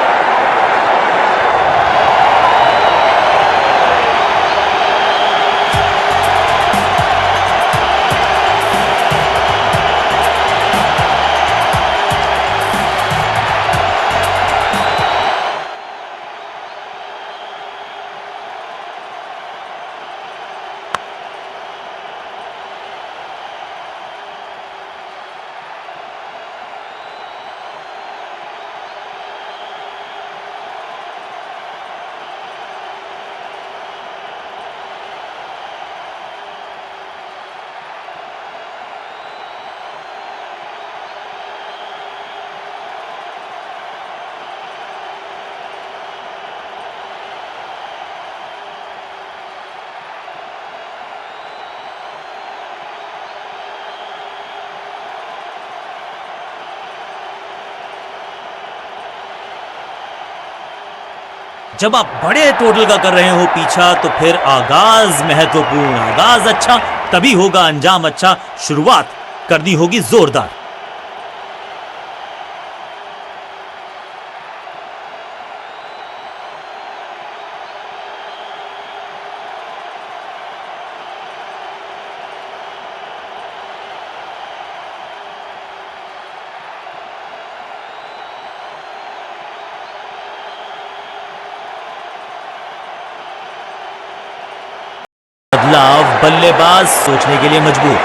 जब आप बड़े टोटल का कर रहे हो पीछा तो फिर आगाज महत्वपूर्ण। आगाज अच्छा तभी होगा अंजाम अच्छा। शुरुआत करनी होगी जोरदार। बदलाव, बल्लेबाज सोचने के लिए मजबूर।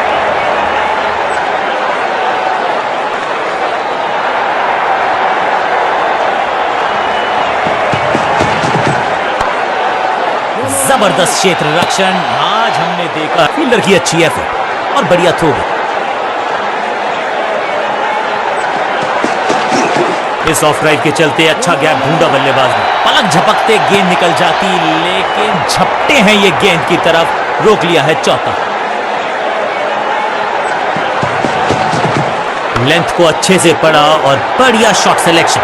जबरदस्त क्षेत्र रक्षण आज हमने देखा। फील्डर की अच्छी एफर्ट और बढ़िया थ्रो। इस ऑफ राइट के चलते अच्छा गैप ढूंढा बल्लेबाज ने। पलक झपकते गेंद निकल जाती, लेकिन झपटे हैं ये गेंद की तरफ। रोक लिया है चौका। लेंथ को अच्छे से पड़ा और बढ़िया शॉट सिलेक्शन।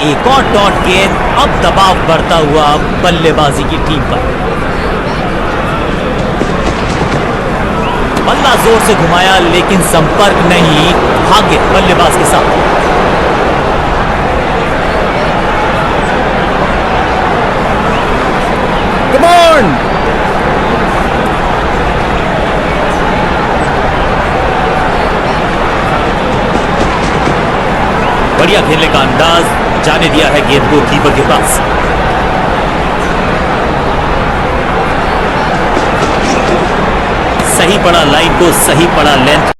एक और डॉट गेंद। अब दबाव बढ़ता हुआ बल्लेबाजी की टीम पर। बल्ला जोर से घुमाया लेकिन संपर्क नहीं। भाग्य बल्लेबाज के साथ। Come on. बढ़िया खेलने का अंदाज। जाने दिया है गेंद को कीपर के पास। सही पड़ा लाइन को, सही पड़ा लेंथ।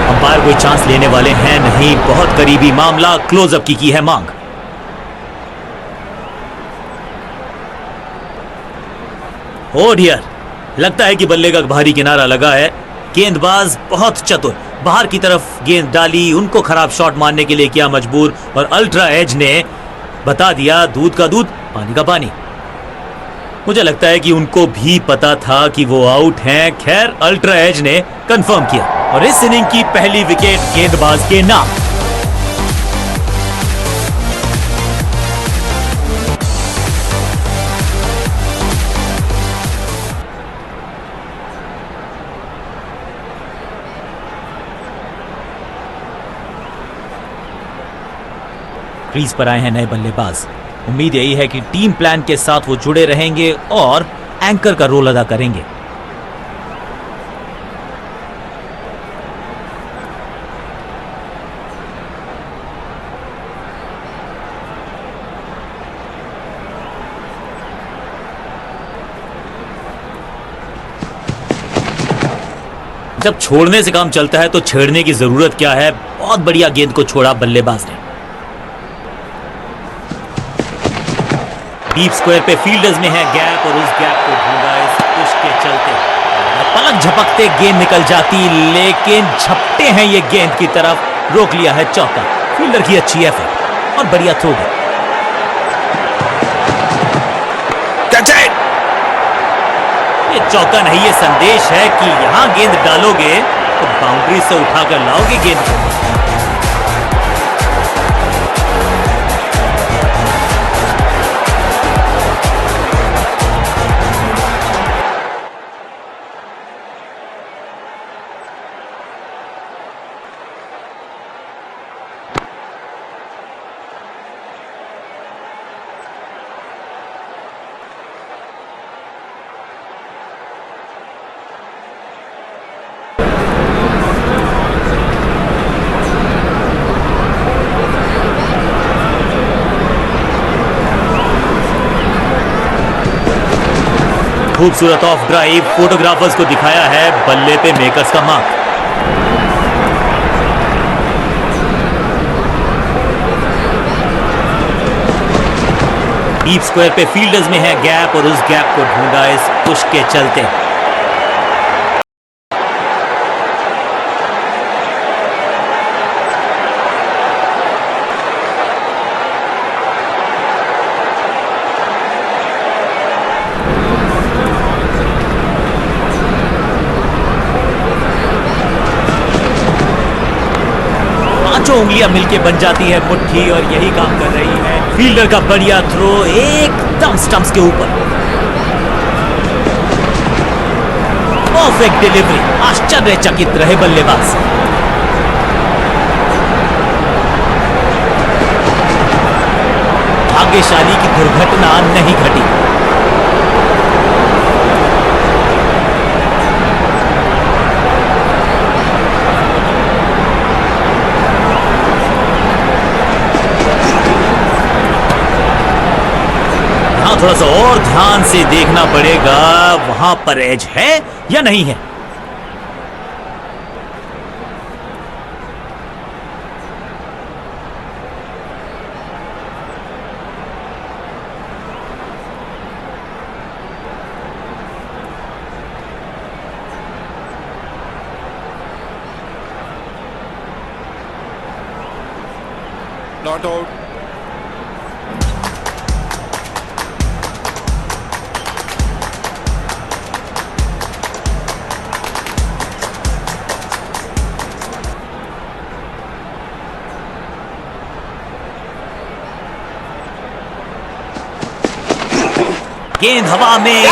अंपायर कोई चांस लेने वाले हैं नहीं। बहुत करीबी मामला। क्लोजअप की है मांग। ओ डियर, लगता है कि बल्ले का बाहरी किनारा लगा है। गेंदबाज बहुत चतुर। बाहर की तरफ गेंद डाली, उनको खराब शॉट मारने के लिए किया मजबूर और अल्ट्रा एज ने बता दिया दूध का दूध पानी का पानी। मुझे लगता है कि उनको भी पता था कि वो आउट हैं। खैर अल्ट्रा एज ने कंफर्म किया और इस इनिंग की पहली विकेट गेंदबाज के नाम। क्रीज पर आए हैं नए बल्लेबाज। उम्मीद यही है कि टीम प्लान के साथ वो जुड़े रहेंगे और एंकर का रोल अदा करेंगे। जब छोड़ने से काम चलता है तो छेड़ने की जरूरत क्या है। बहुत बढ़िया गेंद को छोड़ा बल्लेबाज ने। डीप स्क्वायर पे फील्डर्स में है गैप और उस गैप को ढूंढा इस पुश के चलते। पलक झपकते गेंद निकल जाती, लेकिन झपटे हैं ये गेंद की तरफ, रोक लिया है चौका। फील्डर की अच्छी एफर्ट और बढ़िया थ्रो भी। ये चौका नहीं, ये संदेश है कि यहां गेंद डालोगे तो बाउंड्री से उठाकर लाओगे गेंद को। खूबसूरत ऑफ ड्राइव, फोटोग्राफर्स को दिखाया है बल्ले पे मेकर्स का मार्क। डीप स्क्वायर पे फील्डर्स में है गैप और उस गैप को ढूंढा इस पुश के चलते। पांचों उंगलियां मिलके बन जाती है मुट्ठी और यही काम कर रही है। फील्डर का बढ़िया थ्रो एकदम स्टंप्स के ऊपर। परफेक्ट डिलीवरी, आश्चर्यचकित रहे बल्लेबाज। भाग्यशाली की दुर्घटना नहीं घटी। थोड़ा सा और ध्यान से देखना पड़ेगा, वहां पर एज है या नहीं है। Not out. गेंद हवा में,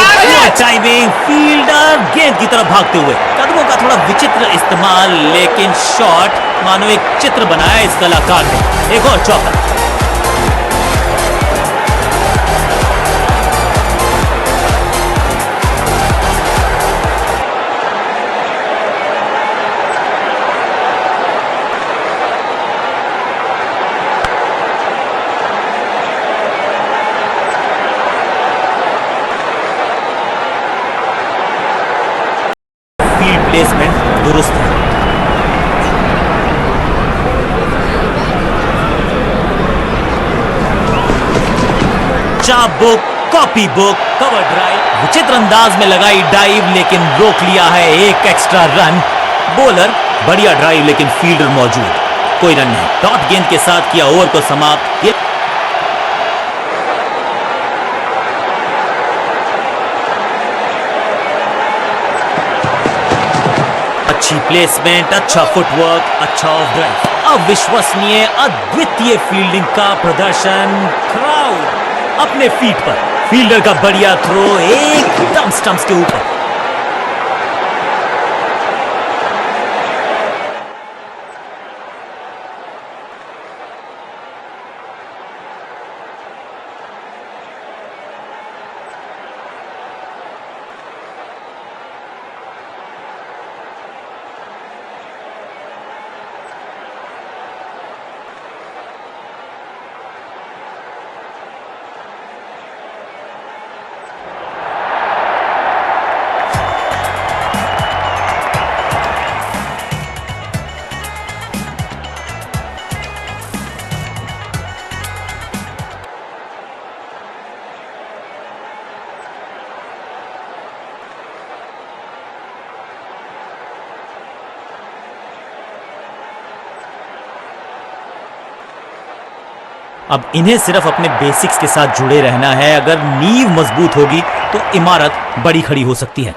टाइमिंग, फील्डर गेंद की तरफ भागते हुए। कदमों का थोड़ा विचित्र इस्तेमाल, लेकिन शॉट मानो एक चित्र बनाया इस कलाकार ने। एक और चौका। प्लेसमेंट दुरुस्त है। चाप book, copy book, cover drive, विचित्र अंदाज में लगाई डाइव, लेकिन रोक लिया है एक एक्स्ट्रा रन। बॉलर बढ़िया ड्राइव, लेकिन फील्डर मौजूद, कोई रन नहीं। डॉट गेंद के साथ किया ओवर को समाप्त। अच्छी प्लेसमेंट, अच्छा फुटवर्क, अच्छा ऑफ ड्राइव। अविश्वसनीय, अद्वितीय फील्डिंग का प्रदर्शन। क्राउड अपने फीट पर। फील्डर का बढ़िया थ्रो एकदम स्टंप्स के ऊपर। अब इन्हें सिर्फ अपने बेसिक्स के साथ जुड़े रहना है। अगर नींव मजबूत होगी तो इमारत बड़ी खड़ी हो सकती है।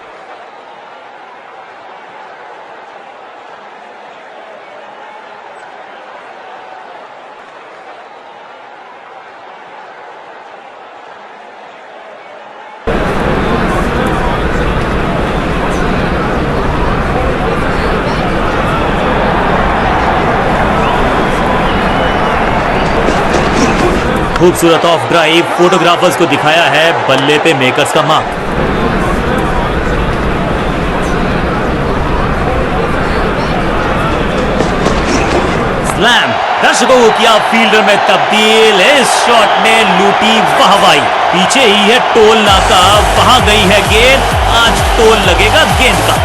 खूबसूरत ऑफ ड्राइव फोटोग्राफर्स को दिखाया है बल्ले पे मेकर्स का मार्क। स्लैम, दर्शकों को किया फील्डर में तब्दील। इस शॉट ने लूटी वाहवाही। पीछे ही है टोल नाका, वहां गई है गेंद। आज टोल लगेगा गेंद का।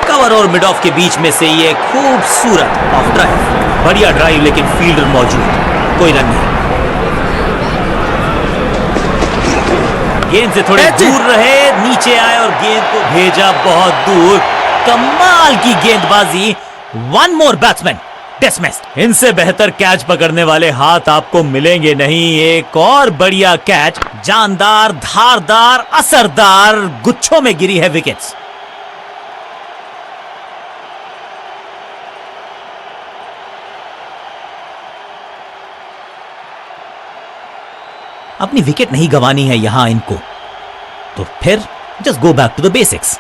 कवर और मिड ऑफ के बीच में से ये खूबसूरत ऑफ ड्राइव। बढ़िया ड्राइव लेकिन फील्डर मौजूद, कोई रन नहीं। गेंद से थोड़े दूर रहे, नीचे आए और गेंद को भेजा बहुत दूर। कमाल की गेंदबाजी। One more batsman dismissed. इनसे बेहतर कैच पकड़ने वाले हाथ आपको मिलेंगे नहीं। एक और बढ़िया कैच, जानदार, धारदार, असरदार, गुच्छों में गिरी है विकेट्स। अपनी विकेट नहीं गंवानी है यहां इनको, तो फिर just go back to the basics.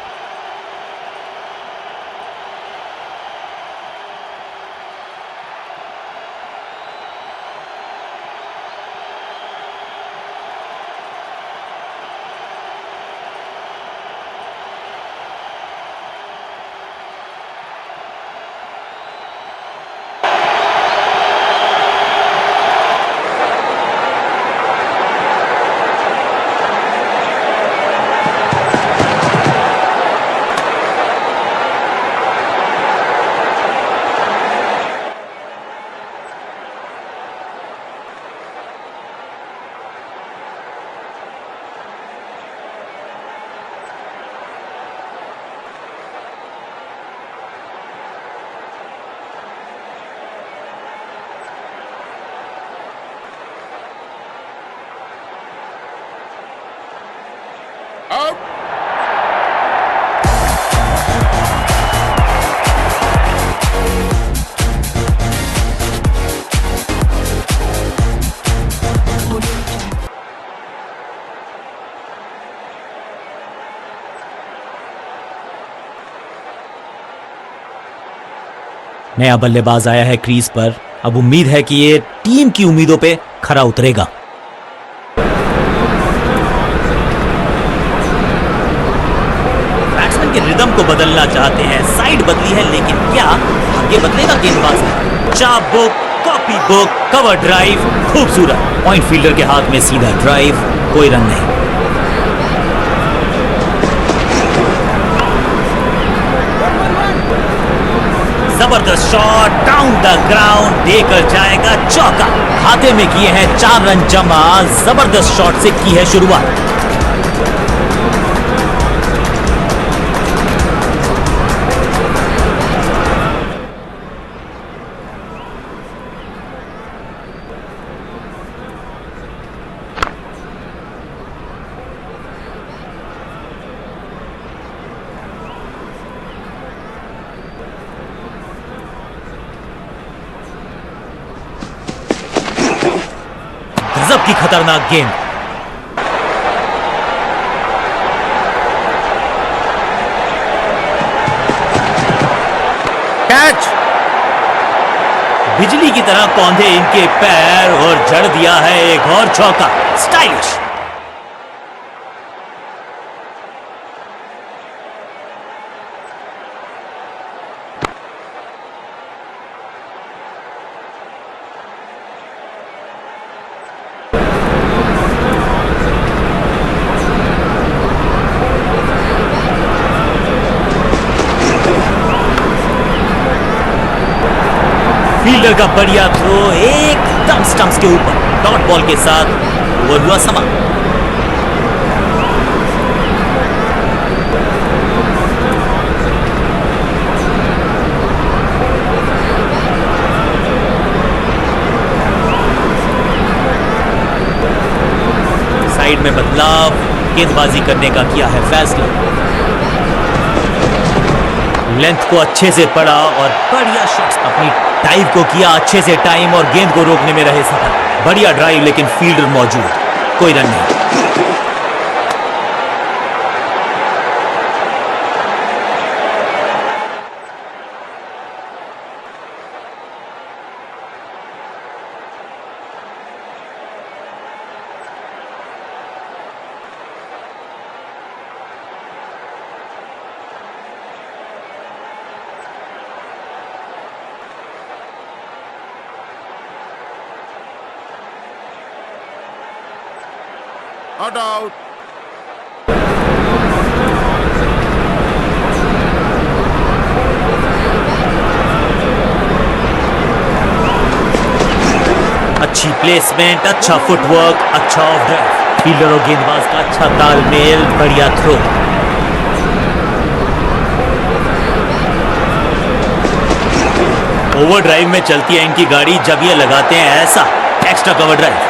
Out. नया बल्लेबाज आया है क्रीज पर। अब उम्मीद है कि ये टीम की उम्मीदों पे खरा उतरेगा। बैट्समैन के रिदम को बदलना चाहते हैं, साइड बदली है, लेकिन क्या आगे बदलेगा गेंदबाज? चाप book, copy book, cover drive, खूबसूरत। पॉइंट फील्डर के हाथ में सीधा ड्राइव, कोई रन नहीं। जबरदस्त शॉट, डाउन द ग्राउंड, देकर जाएगा चौका। खाते में किए हैं 4 रन जमा। जबरदस्त शॉट से की है शुरुआत। गजब की खतरनाक गेंद। Catch. बिजली की तरह कौंधे इनके पैर और जड़ दिया है एक और चौका। स्टाइलिश। फील्डर का बढ़िया थ्रो एकदम स्टंप्स के ऊपर, डॉट बॉल के साथ ओवर हुआ समाप्त। साइड में बदलाव, गेंदबाजी करने का किया है फैसला। लेंथ को अच्छे से पड़ा और बढ़िया शॉट्स, अपनी डाइव को किया अच्छे से टाइम और गेंद को रोकने में रहे सफल। बढ़िया ड्राइव लेकिन फील्डर मौजूद, कोई रन नहीं। Not out. अच्छी प्लेसमेंट, अच्छा फुटवर्क, अच्छा ऑफ ड्राइव। फील्डर और गेंदबाज का अच्छा तालमेल, बढ़िया थ्रो। ओवर ड्राइव में चलती है इनकी गाड़ी जब ये लगाते हैं ऐसा एक्स्ट्रा कवर ड्राइव।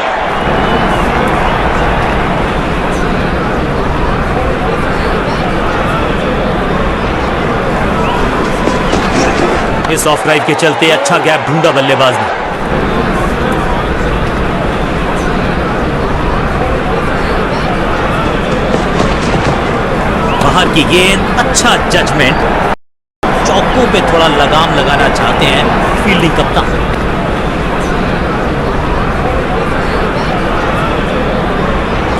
इस ऑफ ड्राइव के चलते अच्छा गैप ढूंढा बल्लेबाज ने। बाहर की गेंद, अच्छा जजमेंट। चौकों पे थोड़ा लगाम लगाना चाहते हैं फील्डिंग कप्तान।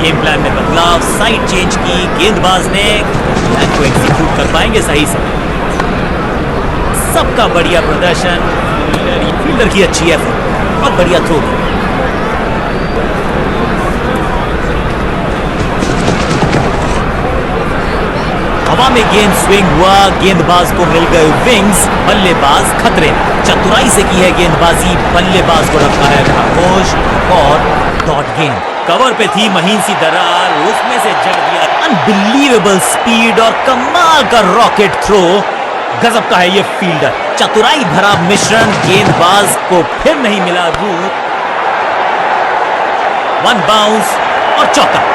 गेम प्लान में बदलाव, साइड चेंज की, गेंदबाज ने प्लान को एग्जीक्यूट कर पाएंगे सही से। सबका बढ़िया प्रदर्शन, फील्डर की अच्छी एफर्ट और बढ़िया थ्रो। हवा में गेंद स्विंग हुआ, गेंदबाज को मिल गए विंग्स, बल्लेबाज खतरे। चतुराई से की है गेंदबाजी, बल्लेबाज को रखा है खामोश और डॉट गेंद। कवर पे थी महीन सी दरार, उसमें से जड़ दिया। अनबिलीवेबल स्पीड और कमाल का रॉकेट थ्रो। गजब का है ये फील्डर, चतुराई भरा मिश्रण। गेंदबाज को फिर नहीं मिला रूट। वन बाउंस और चौका।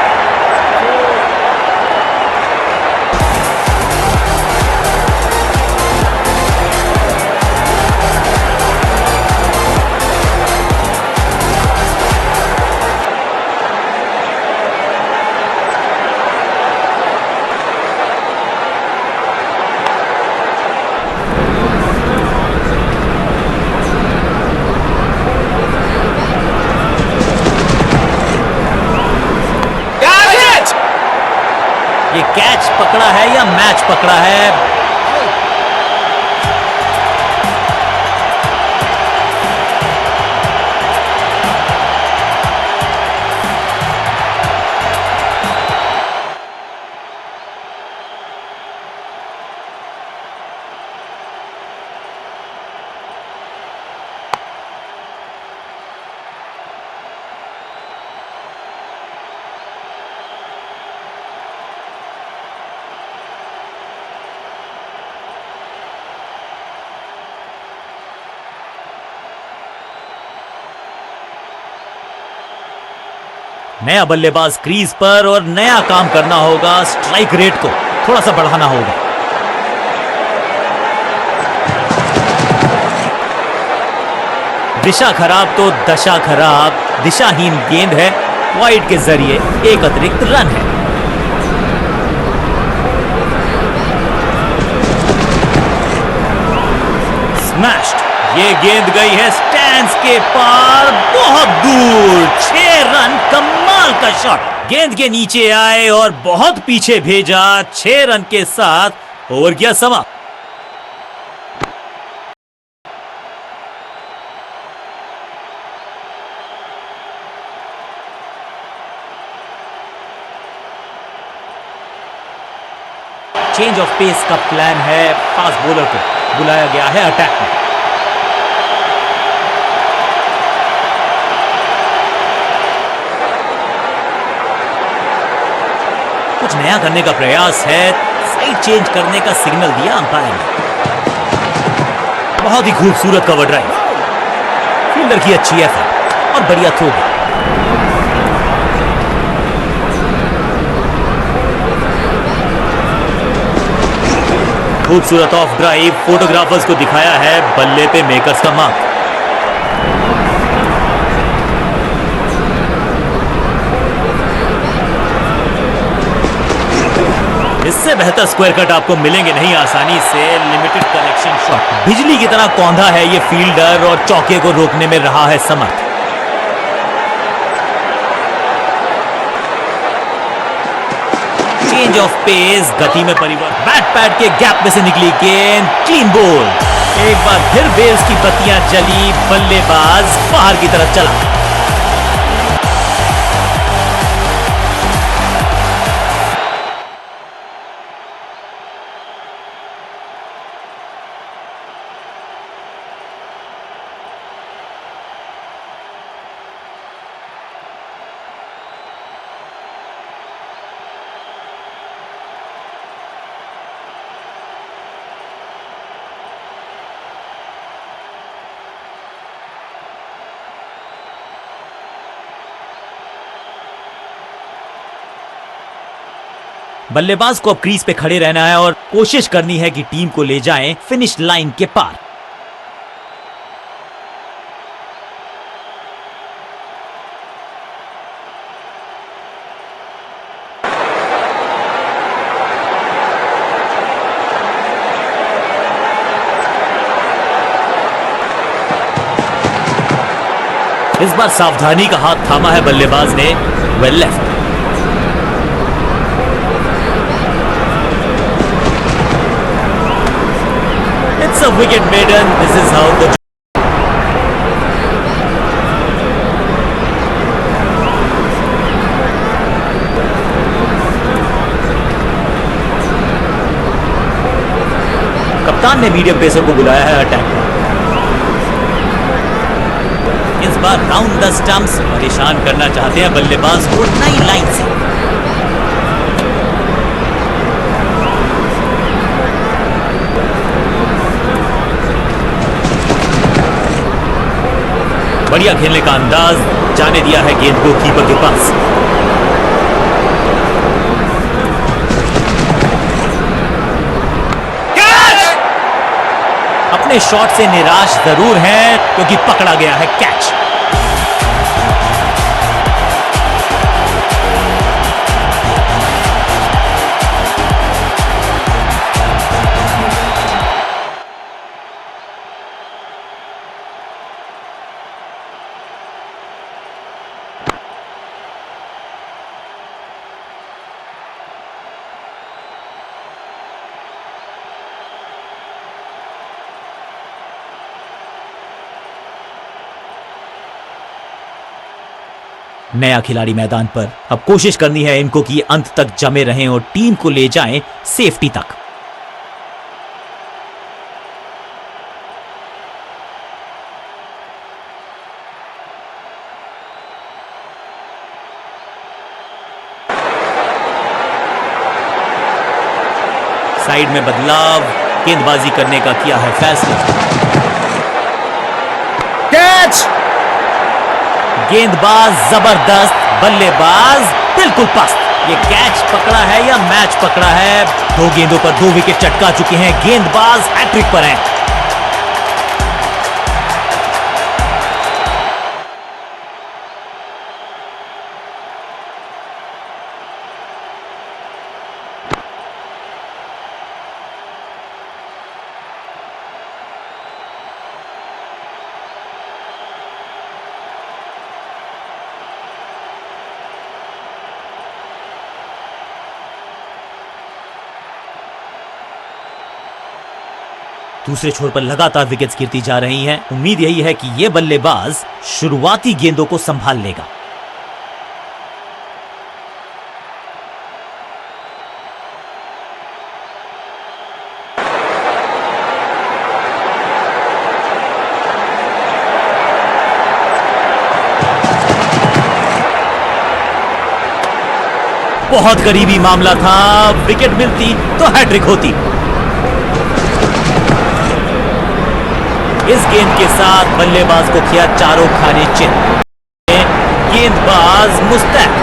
ये कैच पकड़ा है या मैच पकड़ा है? नया बल्लेबाज क्रीज पर और नया काम करना होगा। स्ट्राइक रेट को थोड़ा सा बढ़ाना होगा। दिशा खराब तो दशा खराब। दिशाहीन गेंद है, वाइड के जरिए एक अतिरिक्त रन है। स्मैश्ड, ये गेंद गई है स्टैंड्स के पार, बहुत दूर। 6 रन, कमाल का शॉट। गेंद के नीचे आए और बहुत पीछे भेजा। 6 रन के साथ ओवर किया समाप्त। चेंज ऑफ पेस का प्लान है। फास्ट बॉलर को बुलाया गया है अटैक में। कुछ नया करने का प्रयास है, साइड चेंज करने का सिग्नल दिया अंपायर ने। बहुत ही खूबसूरत कवर ड्राइव, फील्डर की अच्छी एफर्ट और बढ़िया थ्रो भी। खूबसूरत ऑफ ड्राइव, फोटोग्राफर्स को दिखाया है बल्ले पे मेकर्स का मार्क। इससे बेहतर स्क्वायर कट आपको मिलेंगे नहीं आसानी से। लिमिटेड कलेक्शन शॉट, बिजली की तरह कौंधा है ये फील्डर और चौके को रोकने में रहा है समर्थ। चेंज ऑफ पेस, गति में परिवर्तन, बैट पैड के गैप में से निकली गेंद, क्लीन बॉल। एक बार फिर बेल्स की बत्तियां जली, बल्लेबाज बाहर की तरफ चला। बल्लेबाज को अब क्रीज पे खड़े रहना है और कोशिश करनी है कि टीम को ले जाएं फिनिश लाइन के पार। इस बार सावधानी का हाथ थामा है बल्लेबाज ने, well left. It's a wicket maiden. This is how the कप्तान ने मीडियम पेसर को बुलाया है अटैक पर। इस बार राउंड द स्टंप्स परेशान करना चाहते हैं बल्लेबाज को नई लाइन से। बढ़िया खेलने का अंदाज, जाने दिया है गेंद को कीपर के पास। अपने शॉट से निराश जरूर हैं क्योंकि पकड़ा गया है कैच। नया खिलाड़ी मैदान पर, अब कोशिश करनी है इनको कि अंत तक जमे रहें और टीम को ले जाएं सेफ्टी तक। साइड में बदलाव, गेंदबाजी करने का किया है फैसला। कैच! गेंदबाज जबरदस्त, बल्लेबाज बिल्कुल पस्त। ये कैच पकड़ा है या मैच पकड़ा है? 2 गेंदों पर 2 विकेट चटका चुके हैं, गेंदबाज हैट्रिक पर हैं। दूसरे छोर पर लगातार विकेट्स गिरती जा रही हैं। उम्मीद यही है कि यह बल्लेबाज शुरुआती गेंदों को संभाल लेगा। बहुत करीबी मामला था, विकेट मिलती तो हैट्रिक होती। इस गेंद के साथ बल्लेबाज को किया चारों खाने चिन्ह। गेंदबाज मुस्तैद।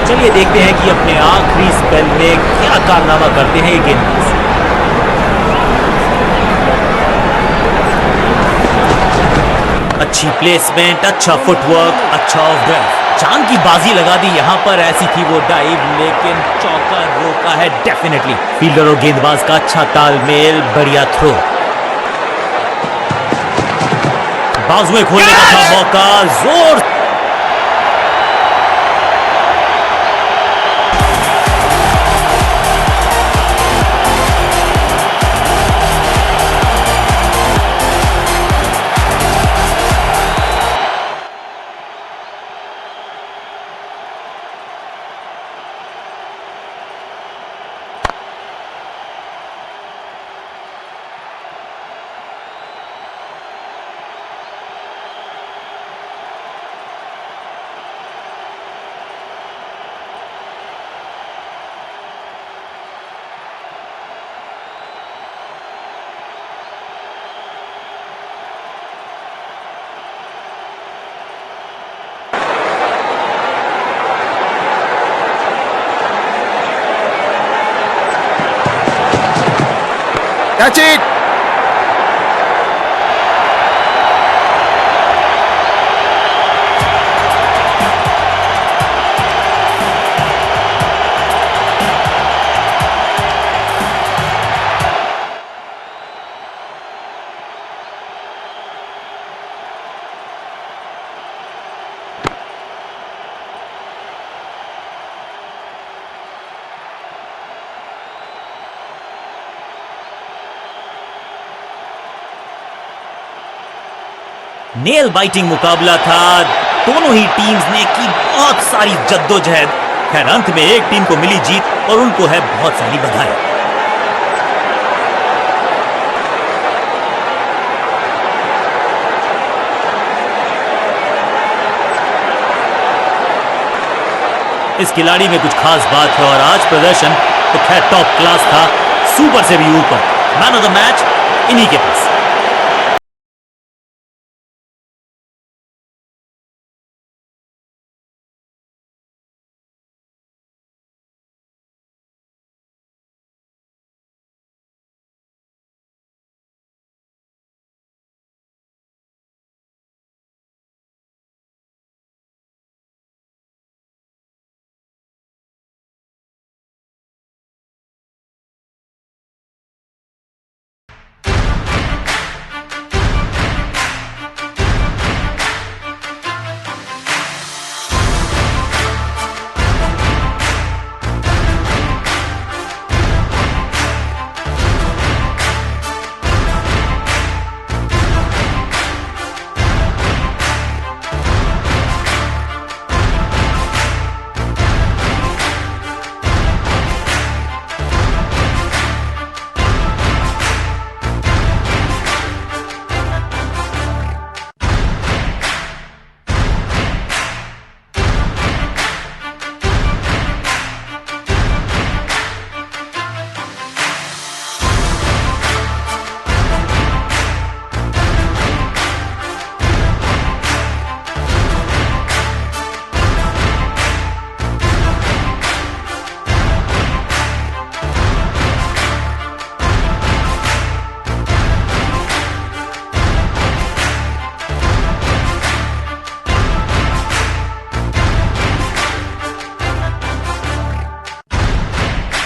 चलिए देखते हैं कि अपने आखिरी स्पेल में क्या कारनामा करते हैं ये गेंदबाज। अच्छी प्लेसमेंट, अच्छा फुटवर्क, अच्छा ऑफ ड्राइव। चांद की बाजी लगा दी यहां पर, ऐसी थी वो डाइव, लेकिन चौका रोका है डेफिनेटली। फील्डर और गेंदबाज का अच्छा तालमेल, बढ़िया थ्रो। बाजुएं खोलने का था मौका, जोर। Catch it! नेल बाइटिंग मुकाबला था, दोनों ही टीम्स ने की बहुत सारी जद्दोजहद। खैर अंत में एक टीम को मिली जीत और उनको है बहुत सारी बधाई। इस खिलाड़ी में कुछ खास बात है और आज प्रदर्शन तो खैर टॉप क्लास था, सुपर से भी ऊपर। मैन ऑफ द मैच इन्हीं के पास।